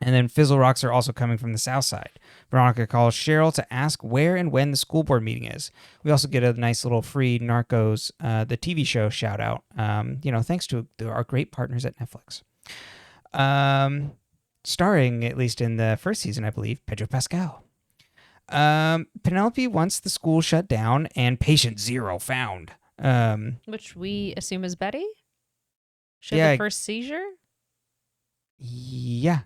And then Fizzle Rocks are also coming from the south side. Veronica calls Cheryl to ask where and when the school board meeting is. We also get a nice little free Narcos, the TV show shout out. Thanks to our great partners at Netflix. Starring, at least in the first season, I believe, Pedro Pascal. Penelope wants the school shut down and patient 0 found. Which we assume is Betty? The first seizure? Yeah.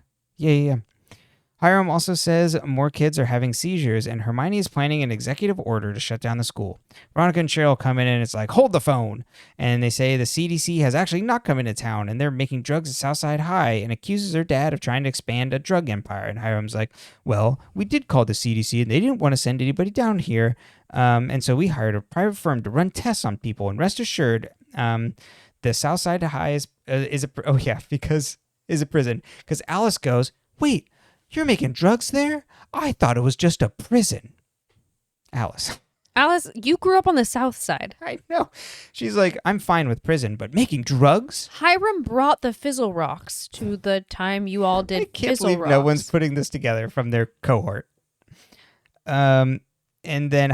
Hiram also says more kids are having seizures, and Hermione is planning an executive order to shut down the school. Veronica and Cheryl come in, and it's like, hold the phone. And they say the CDC has actually not come into town, and they're making drugs at Southside High, and accuses their dad of trying to expand a drug empire. And Hiram's like, well, we did call the CDC, and they didn't want to send anybody down here. And so we hired a private firm to run tests on people. And rest assured, the Southside High is a prison. Because Alice goes, wait, you're making drugs there? I thought it was just a prison. Alice, you grew up on the south side. I know. She's like, I'm fine with prison, but making drugs? Hiram brought the Fizzle Rocks to the time you all did I can't Fizzle believe Rocks. No one's putting this together from their cohort. And then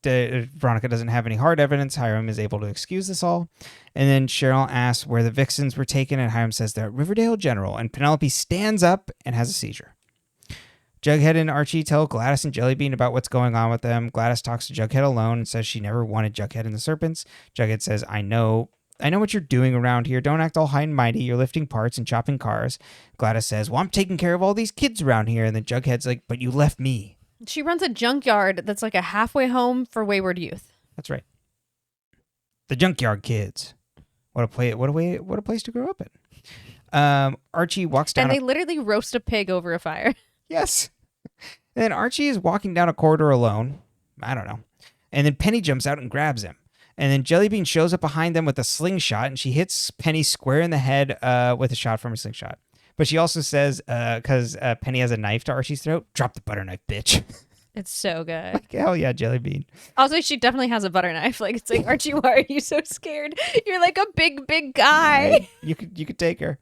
Veronica doesn't have any hard evidence, Hiram is able to excuse this all. And then Cheryl asks where the Vixens were taken, and Hiram says they're at Riverdale General, and Penelope stands up and has a seizure. Jughead and Archie tell Gladys and Jellybean about what's going on with them. Gladys talks to Jughead alone and says she never wanted Jughead and the Serpents. Jughead says, I know what you're doing around here. Don't act all high and mighty. You're lifting parts and chopping cars. Gladys says, well, I'm taking care of all these kids around here. And then Jughead's like, but you left me. She runs a junkyard that's like a halfway home for wayward youth. That's right. The Junkyard Kids. What a place to grow up in. Archie walks down. And they literally roast a pig over a fire. Yes. And then Archie is walking down a corridor alone. I don't know. And then Penny jumps out and grabs him. And then Jellybean shows up behind them with a slingshot, and she hits Penny square in the head with a shot from a slingshot. But she also says, because Penny has a knife to Archie's throat, drop the butter knife, bitch. It's so good. Like, hell yeah, Jellybean. Also, she definitely has a butter knife. Like, it's like, Archie, why are you so scared? You're like a big guy. You could take her.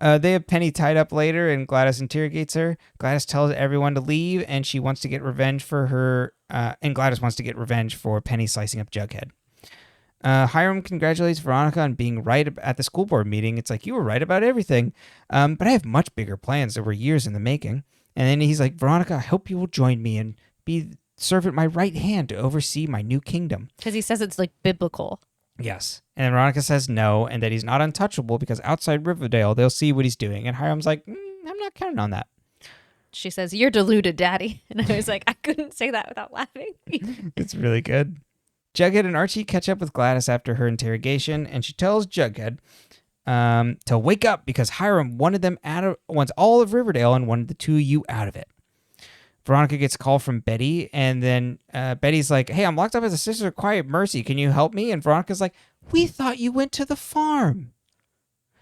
They have Penny tied up later, and Gladys interrogates her. Gladys tells everyone to leave, and she wants to get revenge for her. And Gladys wants to get revenge for Penny slicing up Jughead. Hiram congratulates Veronica on being right at the school board meeting. It's like, you were right about everything, but I have much bigger plans that were years in the making. And then he's like, Veronica, I hope you will join me and serve at my right hand to oversee my new kingdom. Because he says it's like biblical. Yes. And then Veronica says no, and that he's not untouchable because outside Riverdale, they'll see what he's doing. And Hiram's like, I'm not counting on that. She says, you're deluded, Daddy. And I was like, I couldn't say that without laughing. It's really good. Jughead and Archie catch up with Gladys after her interrogation, and she tells Jughead to wake up because Hiram wants all of Riverdale and wanted the two of you out of it. Veronica gets a call from Betty, and then Betty's like, hey, I'm locked up as a Sister of Quiet Mercy. Can you help me? And Veronica's like, we thought you went to the farm.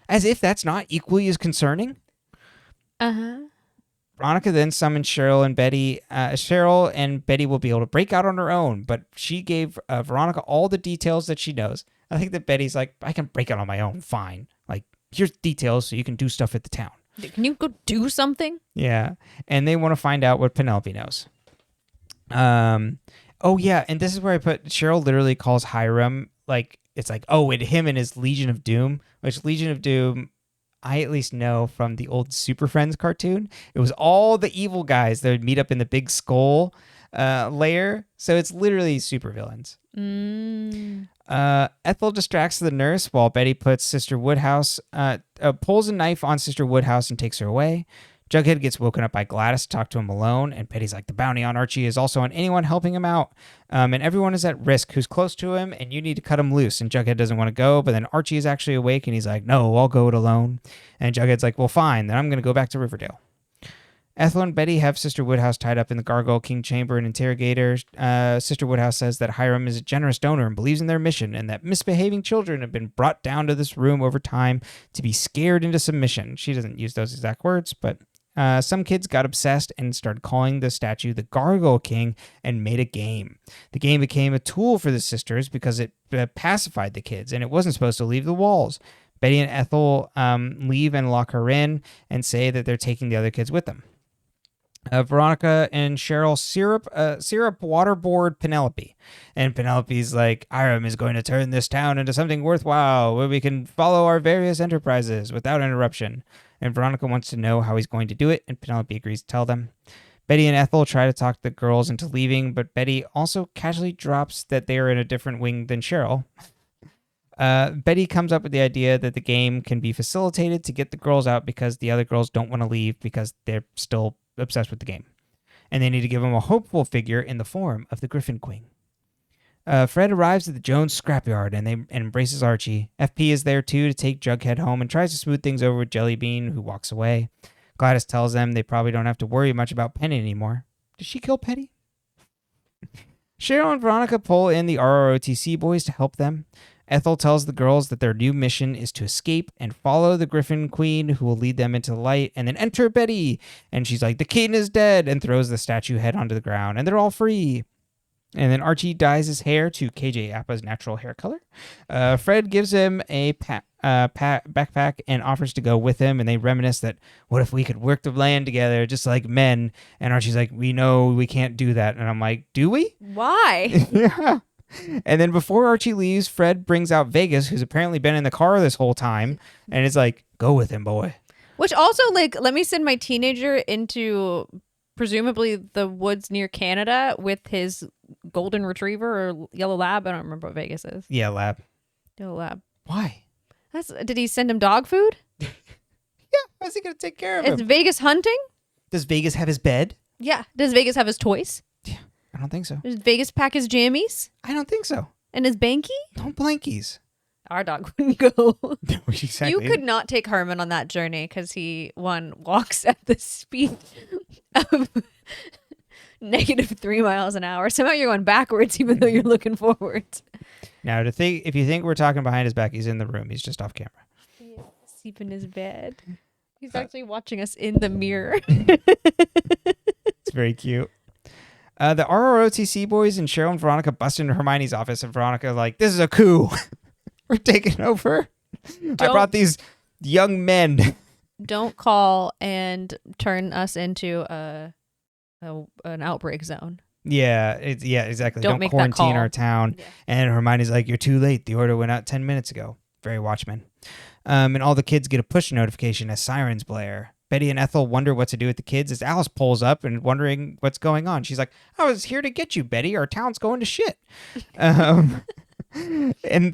As if that's not equally as concerning. Uh-huh. Veronica then summons Cheryl and Betty. Cheryl and Betty will be able to break out on her own, but she gave Veronica all the details that she knows. I think that Betty's like, I can break out on my own, fine. Like, here's details so you can do stuff at the town. Can you go do something? Yeah, and they want to find out what Penelope knows. Oh, yeah, and this is where I put, Cheryl literally calls Hiram, like, it's like, oh, and him and his Legion of Doom, which Legion of Doom, I at least know from the old Super Friends cartoon. It was all the evil guys that would meet up in the big skull lair. So it's literally supervillains. Ethel distracts the nurse while Betty puts Sister Woodhouse, pulls a knife on Sister Woodhouse and takes her away. Jughead gets woken up by Gladys to talk to him alone, and Betty's like, the bounty on Archie is also on anyone helping him out, and everyone is at risk who's close to him, and you need to cut him loose. And Jughead doesn't want to go, but then Archie is actually awake, and he's like, no, I'll go it alone. And Jughead's like, well, fine, then I'm going to go back to Riverdale. Ethel and Betty have Sister Woodhouse tied up in the Gargoyle King chamber and interrogate her. Sister Woodhouse says that Hiram is a generous donor and believes in their mission, and that misbehaving children have been brought down to this room over time to be scared into submission. She doesn't use those exact words, but some kids got obsessed and started calling the statue the Gargoyle King and made a game. The game became a tool for the sisters because it pacified the kids, and it wasn't supposed to leave the walls. Betty and Ethel leave and lock her in and say that they're taking the other kids with them. Veronica and Cheryl syrup waterboard Penelope. And Penelope's like, Hiram is going to turn this town into something worthwhile where we can follow our various enterprises without interruption. And Veronica wants to know how he's going to do it, and Penelope agrees to tell them. Betty and Ethel try to talk the girls into leaving, but Betty also casually drops that they are in a different wing than Cheryl. Betty comes up with the idea that the game can be facilitated to get the girls out because the other girls don't want to leave because they're still obsessed with the game. And they need to give them a hopeful figure in the form of the Gryphon Queen. Fred arrives at the Jones scrapyard and embraces Archie. FP is there too to take Jughead home and tries to smooth things over with Jellybean, who walks away. Gladys tells them they probably don't have to worry much about Penny anymore. Did she kill Penny? Cheryl and Veronica pull in the ROTC boys to help them. Ethel tells the girls that their new mission is to escape and follow the Gryphon Queen, who will lead them into the light, and then enter Betty. And she's like, the king is dead, and throws the statue head onto the ground, and they're all free. And then Archie dyes his hair to KJ Appa's natural hair color. Fred gives him a backpack and offers to go with him, and they reminisce that, what if we could work the land together just like men? And Archie's like, we know we can't do that. And I'm like, do we? Why? Yeah. And then before Archie leaves, Fred brings out Vegas, who's apparently been in the car this whole time, and it's like, go with him, boy. Which also, like, let me send my teenager into presumably the woods near Canada with his golden retriever or yellow lab. I don't remember what Vegas is. Yeah, lab. Yellow lab. Why? Did he send him dog food? Yeah, how's he going to take care of him? Is Vegas hunting? Does Vegas have his bed? Yeah. Does Vegas have his toys? Yeah, I don't think so. Does Vegas pack his jammies? I don't think so. And his banky? No blankies. Our dog wouldn't go. No, exactly. You could not take Harmon on that journey because he, walks at the speed of -3 miles an hour. Somehow you're going backwards even though you're looking forwards. Now, if you think we're talking behind his back, he's in the room. He's just off camera. Yeah, asleep in his bed. He's actually watching us in the mirror. It's very cute. The RROTC boys and Cheryl and Veronica bust into Hermione's office, and Veronica like, "This is a coup. We're taking over. I brought these young men." Don't call and turn us into an outbreak zone. Yeah, exactly. Don't Don't make that quarantine call. our town. Yeah. And Hermione's like, "You're too late. The order went out 10 minutes ago." Very Watchmen. And all the kids get a push notification as sirens blare. Betty and Ethel wonder what to do with the kids as Alice pulls up and wondering what's going on. She's like, "I was here to get you, Betty. Our town's going to shit." And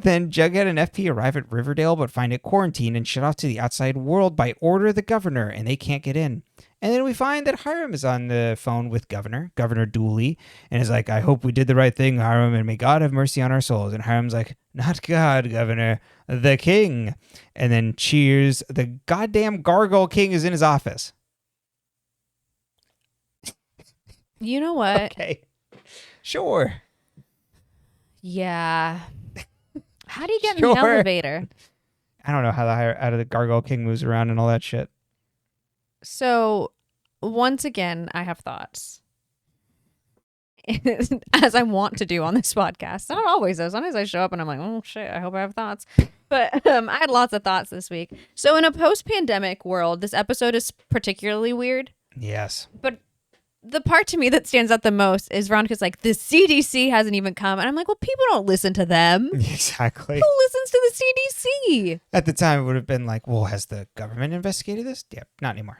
then Jughead and FP arrive at Riverdale but find it quarantined and shut off to the outside world by order of the governor, and they can't get in. And then we find that Hiram is on the phone with Governor Dooley, and is like, "I hope we did the right thing, Hiram, and may God have mercy on our souls." And Hiram's like, "Not God, Governor, the King." And then cheers. The goddamn Gargoyle King is in his office. You know what? Okay. Sure. Yeah. How do you get in the elevator? I don't know how the Gargoyle King moves around and all that shit. So, once again, I have thoughts. As I want to do on this podcast. Not always, though. Sometimes I show up and I'm like, "Oh, shit, I hope I have thoughts." But I had lots of thoughts this week. So, in a post-pandemic world, this episode is particularly weird. Yes. But the part to me that stands out the most is Veronica's like, "The CDC hasn't even come." And I'm like, well, people don't listen to them. Exactly. Who listens to the CDC? At the time, it would have been like, well, has the government investigated this? Yeah, not anymore.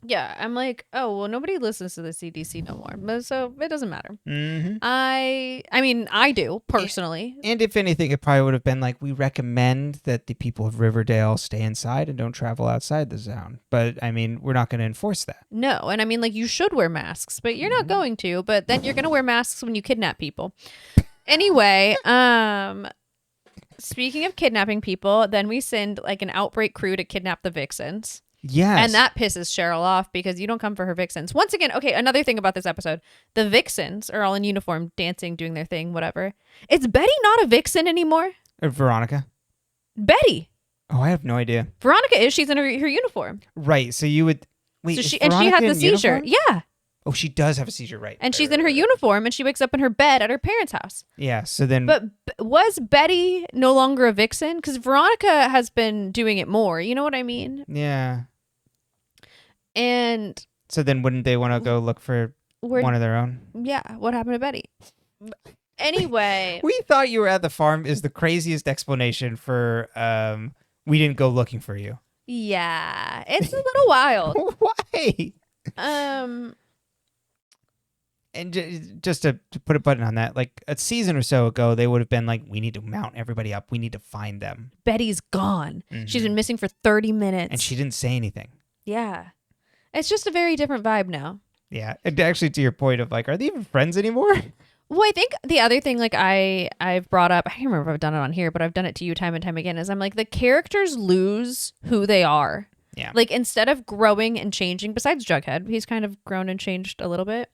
Yeah, I'm like, oh, well, nobody listens to the CDC no more. But so it doesn't matter. Mm-hmm. I mean, I do, personally. And if anything, it probably would have been like, we recommend that the people of Riverdale stay inside and don't travel outside the zone. But, I mean, we're not going to enforce that. No, and I mean, like, you should wear masks, but you're not going to. But then you're going to wear masks when you kidnap people. Anyway, speaking of kidnapping people, then we send, like, an outbreak crew to kidnap the Vixens. Yes. And that pisses Cheryl off because you don't come for her Vixens. Once again, okay, another thing about this episode. The Vixens are all in uniform, dancing, doing their thing, whatever. Is Betty not a Vixen anymore? Veronica? Betty. Oh, I have no idea. Veronica is. She's in her uniform. Right, so you would... Wait, so is she Veronica has the in seizure. uniform? Yeah. Oh, she does have a seizure, right. And she's in her uniform and she wakes up in her bed at her parents' house. Yeah, so then... But was Betty no longer a Vixen? Because Veronica has been doing it more. You know what I mean? Yeah. And so then wouldn't they want to go look for one of their own? Yeah. What happened to Betty? Anyway. We thought you were at the farm is the craziest explanation for we didn't go looking for you. Yeah. It's a little wild. Why? And just to put a button on that, like a season or so ago, they would have been like, we need to mount everybody up. We need to find them. Betty's gone. Mm-hmm. She's been missing for 30 minutes. And she didn't say anything. Yeah. It's just a very different vibe now. Yeah. And actually, to your point of like, are they even friends anymore? Well, I think the other thing like I've brought up, I can't remember if I've done it on here, but I've done it to you time and time again, is I'm like, the characters lose who they are. Yeah. Like instead of growing and changing, besides Jughead, he's kind of grown and changed a little bit.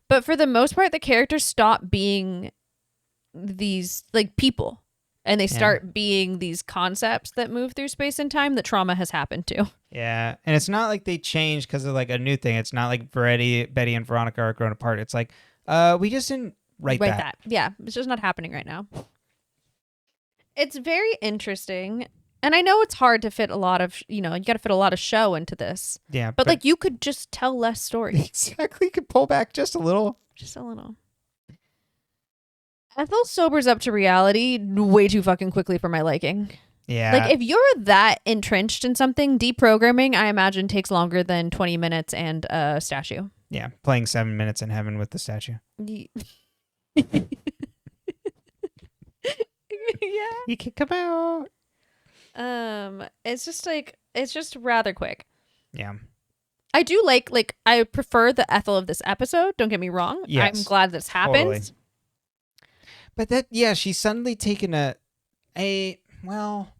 But for the most part, the characters stop being these like people. And they start being these concepts that move through space and time that trauma has happened to. Yeah. And it's not like they change because of like a new thing. It's not like Betty and Veronica are grown apart. It's like, we just didn't write that. Yeah. It's just not happening right now. It's very interesting. And I know it's hard to fit a lot of, you got to fit a lot of show into this. Yeah. But like you could just tell less stories. Exactly. You could pull back just a little. Just a little. Ethel sobers up to reality way too fucking quickly for my liking. Yeah. Like, if you're that entrenched in something, deprogramming, I imagine, takes longer than 20 minutes and a statue. Yeah. Playing 7 minutes in heaven with the statue. Yeah. You can come out. It's just rather quick. Yeah. I do like I prefer the Ethel of this episode. Don't get me wrong. Yes, I'm glad this happens. Totally. But she's suddenly taken well,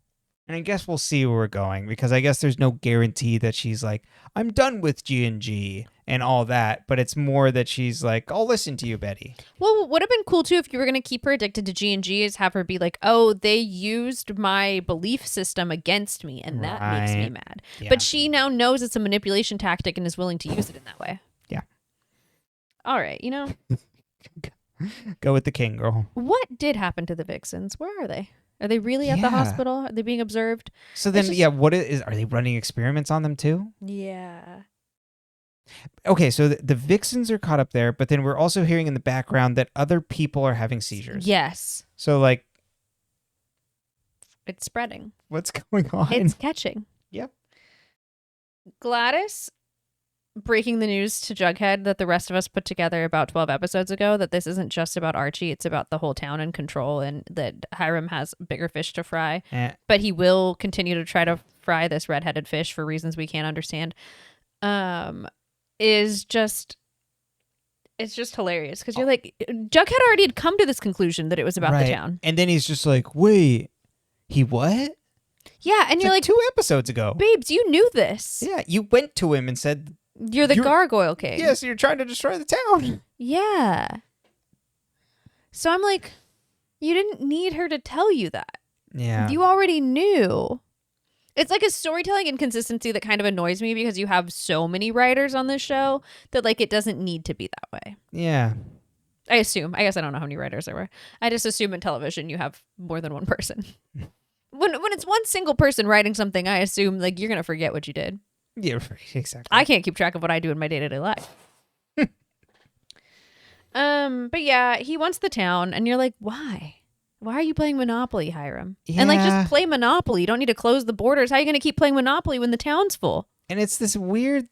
and I guess we'll see where we're going, because I guess there's no guarantee that she's like, I'm done with G&G and all that, but it's more that she's like, I'll listen to you, Betty. Well, what would have been cool too if you were going to keep her addicted to G&G is have her be like, oh, they used my belief system against me, and that makes me mad. Yeah. But she now knows it's a manipulation tactic and is willing to use it in that way. Yeah. All right, Go with the king, girl. What did happen to the Vixens? Where are they? Are they really at the hospital? Are they being observed? So then, are they running experiments on them too? Yeah. Okay, so the Vixens are caught up there, but then we're also hearing in the background that other people are having seizures. Yes. So, like... It's spreading. What's going on? It's catching. Yep. Gladys breaking the news to Jughead that the rest of us put together about 12 episodes ago, that this isn't just about Archie, it's about the whole town in control, and that Hiram has bigger fish to fry. But he will continue to try to fry this red-headed fish for reasons we can't understand. It's just hilarious, because you're like, Jughead already had come to this conclusion that it was about the town. And then he's just like, wait, he what? Yeah, and you're like 2 episodes ago. Babes, you knew this. Yeah, you went to him and said... You're the Gargoyle King. Yeah, so you're trying to destroy the town. Yeah. So I'm like, you didn't need her to tell you that. Yeah. You already knew. It's like a storytelling inconsistency that kind of annoys me, because you have so many writers on this show that like it doesn't need to be that way. Yeah. I assume. I guess I don't know how many writers there were. I just assume in television you have more than one person. When it's one single person writing something, I assume like you're going to forget what you did. Yeah, exactly. I can't keep track of what I do in my day-to-day life. But yeah, he wants the town, and you're like, why? Why are you playing Monopoly, Hiram? Yeah. And like, just play Monopoly. You don't need to close the borders. How are you going to keep playing Monopoly when the town's full? And it's this weird,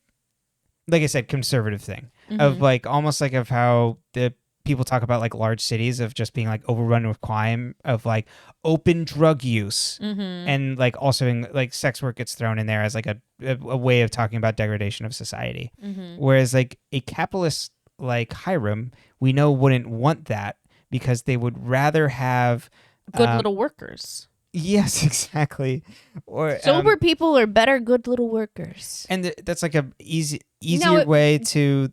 like I said, conservative thing of like, almost like of how the people talk about like large cities of just being like overrun with crime, of like open drug use, and like also in, like sex work gets thrown in there as like a way of talking about degradation of society. Whereas like a capitalist like Hiram, we know wouldn't want that, because they would rather have good little workers. Yes, exactly. Or sober people are better good little workers. And that's like a easier way to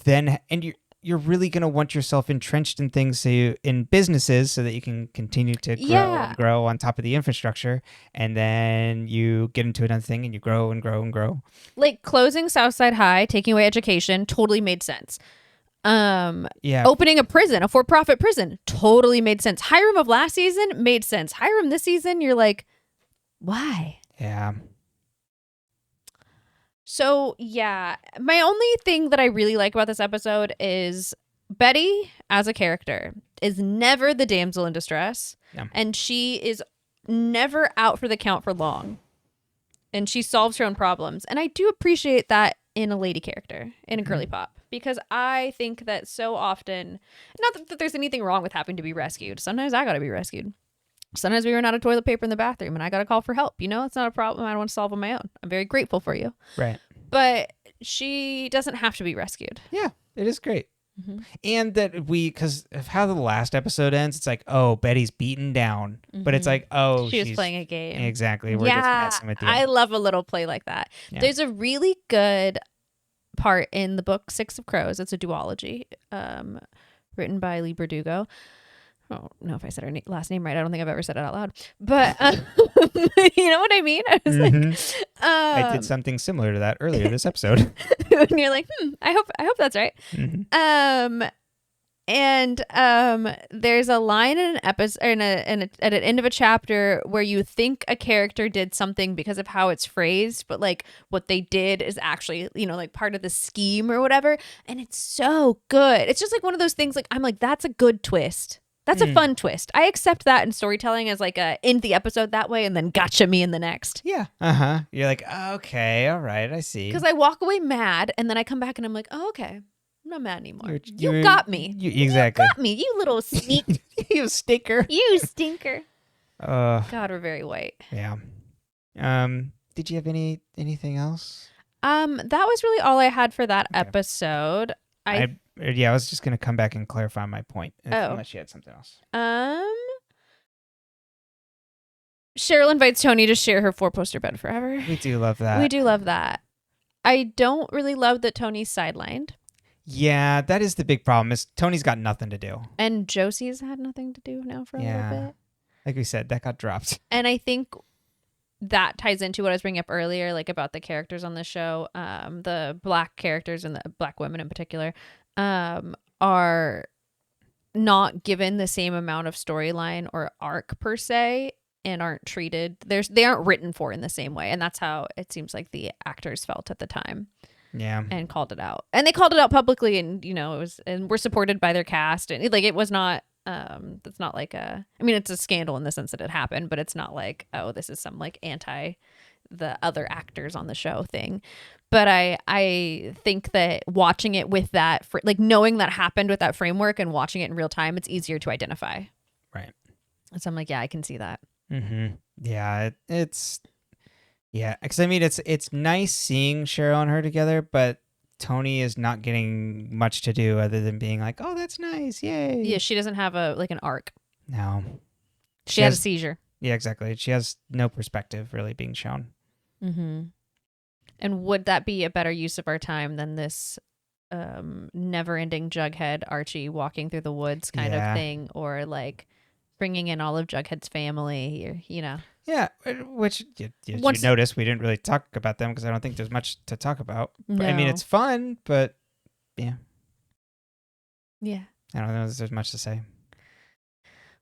then, and you're really going to want yourself entrenched in things, in businesses, so that you can continue to grow and grow on top of the infrastructure. And then you get into another thing and you grow and grow and grow. Like closing Southside High, taking away education, totally made sense. Opening a prison, a for-profit prison, totally made sense. Hiram of last season made sense. Hiram this season, you're like, why? Yeah. So, yeah, my only thing that I really like about this episode is Betty, as a character, is never the damsel in distress. Yeah. And she is never out for the count for long. And she solves her own problems. And I do appreciate that in a lady character, in a girly pop. Because I think that so often, not that there's anything wrong with having to be rescued. Sometimes I got to be rescued. Sometimes we run out of toilet paper in the bathroom and I got to call for help. It's not a problem I don't want to solve on my own. I'm very grateful for you. Right. But she doesn't have to be rescued. Yeah, it is great. And that because of how the last episode ends, it's like, oh, Betty's beaten down. But it's like, oh, she's playing a game. Exactly. We're just messing with you. I love a little play like that. Yeah. There's a really good part in the book 6 of Crows. It's a duology written by Lee Berdugo. I don't know if I said her last name right. I don't think I've ever said it out loud. But you know what I mean? I was like, I did something similar to that earlier this episode. And you're like, I hope that's right. There's a line in an episode, at an end of a chapter, where you think a character did something because of how it's phrased, but like what they did is actually, like part of the scheme or whatever. And it's so good. It's just like one of those things. Like I'm like, that's a good twist. That's a fun twist. I accept that in storytelling as like a end the episode that way and then gotcha me in the next. Yeah. You're like, okay, all right, I see. Because I walk away mad and then I come back and I'm like, oh, okay. I'm not mad anymore. You got me. Exactly. You got me. You little sneak. You stinker. You stinker. God, we're very white. Yeah. Did you have anything else? That was really all I had for that episode. I was just gonna come back and clarify my point, unless you had something else. Cheryl invites Tony to share her 4-poster bed forever. We do love that. We do love that. I don't really love that Tony's sidelined. Yeah, that is the big problem. Is Tony's got nothing to do, and Josie's had nothing to do now for a little bit. Like we said, that got dropped. And I think that ties into what I was bringing up earlier, like about the characters on the show. The black characters and the black women in particular are not given the same amount of storyline or arc per se, and aren't treated. They aren't written for in the same way, and that's how it seems like the actors felt at the time. Yeah, and called it out, and they called it out publicly, and it was, and were supported by their cast, and it was not. It's not like it's a scandal in the sense that it happened, but it's not like, oh, this is some like anti the other actors on the show thing. But I think that watching it with that, knowing that happened with that framework and watching it in real time, it's easier to identify. Right. And so I'm like, yeah, I can see that. Mm-hmm. Yeah, because it's nice seeing Cheryl and her together, but Tony is not getting much to do other than being like, oh, that's nice, yay. Yeah, she doesn't have an arc. No. She had a seizure. Yeah, exactly. She has no perspective really being shown. Mm-hmm. And would that be a better use of our time than this never-ending Jughead Archie walking through the woods kind of thing, or like bringing in all of Jughead's family, or Yeah, which you notice we didn't really talk about them because I don't think there's much to talk about. No. I mean, it's fun, but yeah. Yeah. I don't know if there's much to say.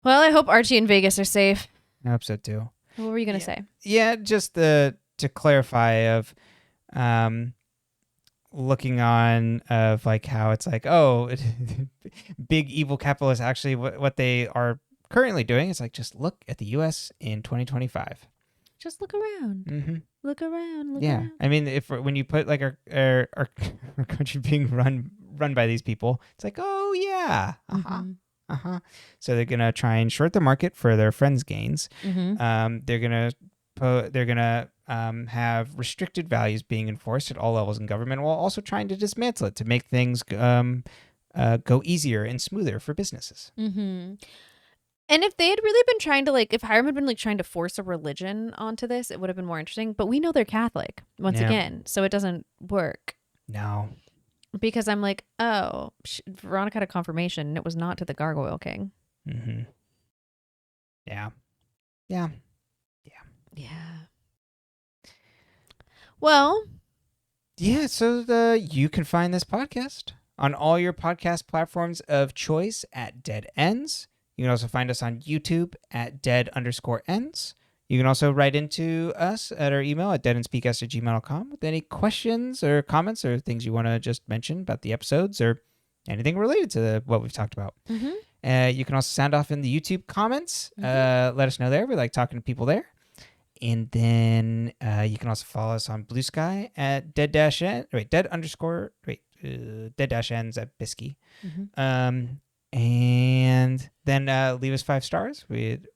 Well, I hope Archie and Vegas are safe. I hope so too. What were you going to say? Yeah, just to clarify of looking on of like how it's like, oh, big evil capitalists actually what they are currently doing is like, just look at the U.S. in 2025. Just look around. Mm-hmm. Look around. Look yeah, around. I mean, when you put like our country being run by these people, it's like, oh yeah, So they're gonna try and short the market for their friends' gains. Mm-hmm. They're gonna have restricted values being enforced at all levels in government, while also trying to dismantle it to make things go easier and smoother for businesses. Mm-hmm. And if they had really been trying to if Hiram had been trying to force a religion onto this, it would have been more interesting. But we know they're Catholic once again, so it doesn't work. No, because I'm like, oh, Veronica had a confirmation, and it was not to the Gargoyle King. Mm-hmm. Yeah. Well, yeah. So you can find this podcast on all your podcast platforms of choice at Dead Ends. You can also find us on YouTube at dead_ends. You can also write into us at our email at deadendspcast@gmail.com with any questions or comments or things you want to just mention about the episodes or anything related to what we've talked about. Mm-hmm. You can also sound off in the YouTube comments. Let us know there. We like talking to people there. And then you can also follow us on Blue Sky at dead-ends at Bisky. Mm-hmm. And then leave us 5 stars.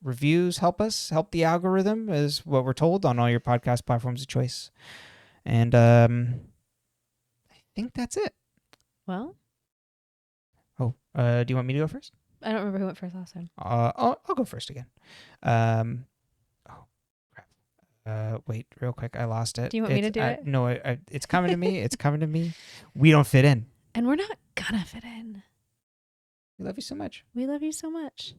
Reviews help the algorithm, is what we're told on all your podcast platforms of choice. And I think that's it. Well. Oh, do you want me to go first? I don't remember who went first last time. I'll go first again. Oh, crap. Wait, real quick. I lost it. Do you want me to do it? No, it's coming to me. It's coming to me. We don't fit in. And we're not gonna fit in. We love you so much. We love you so much.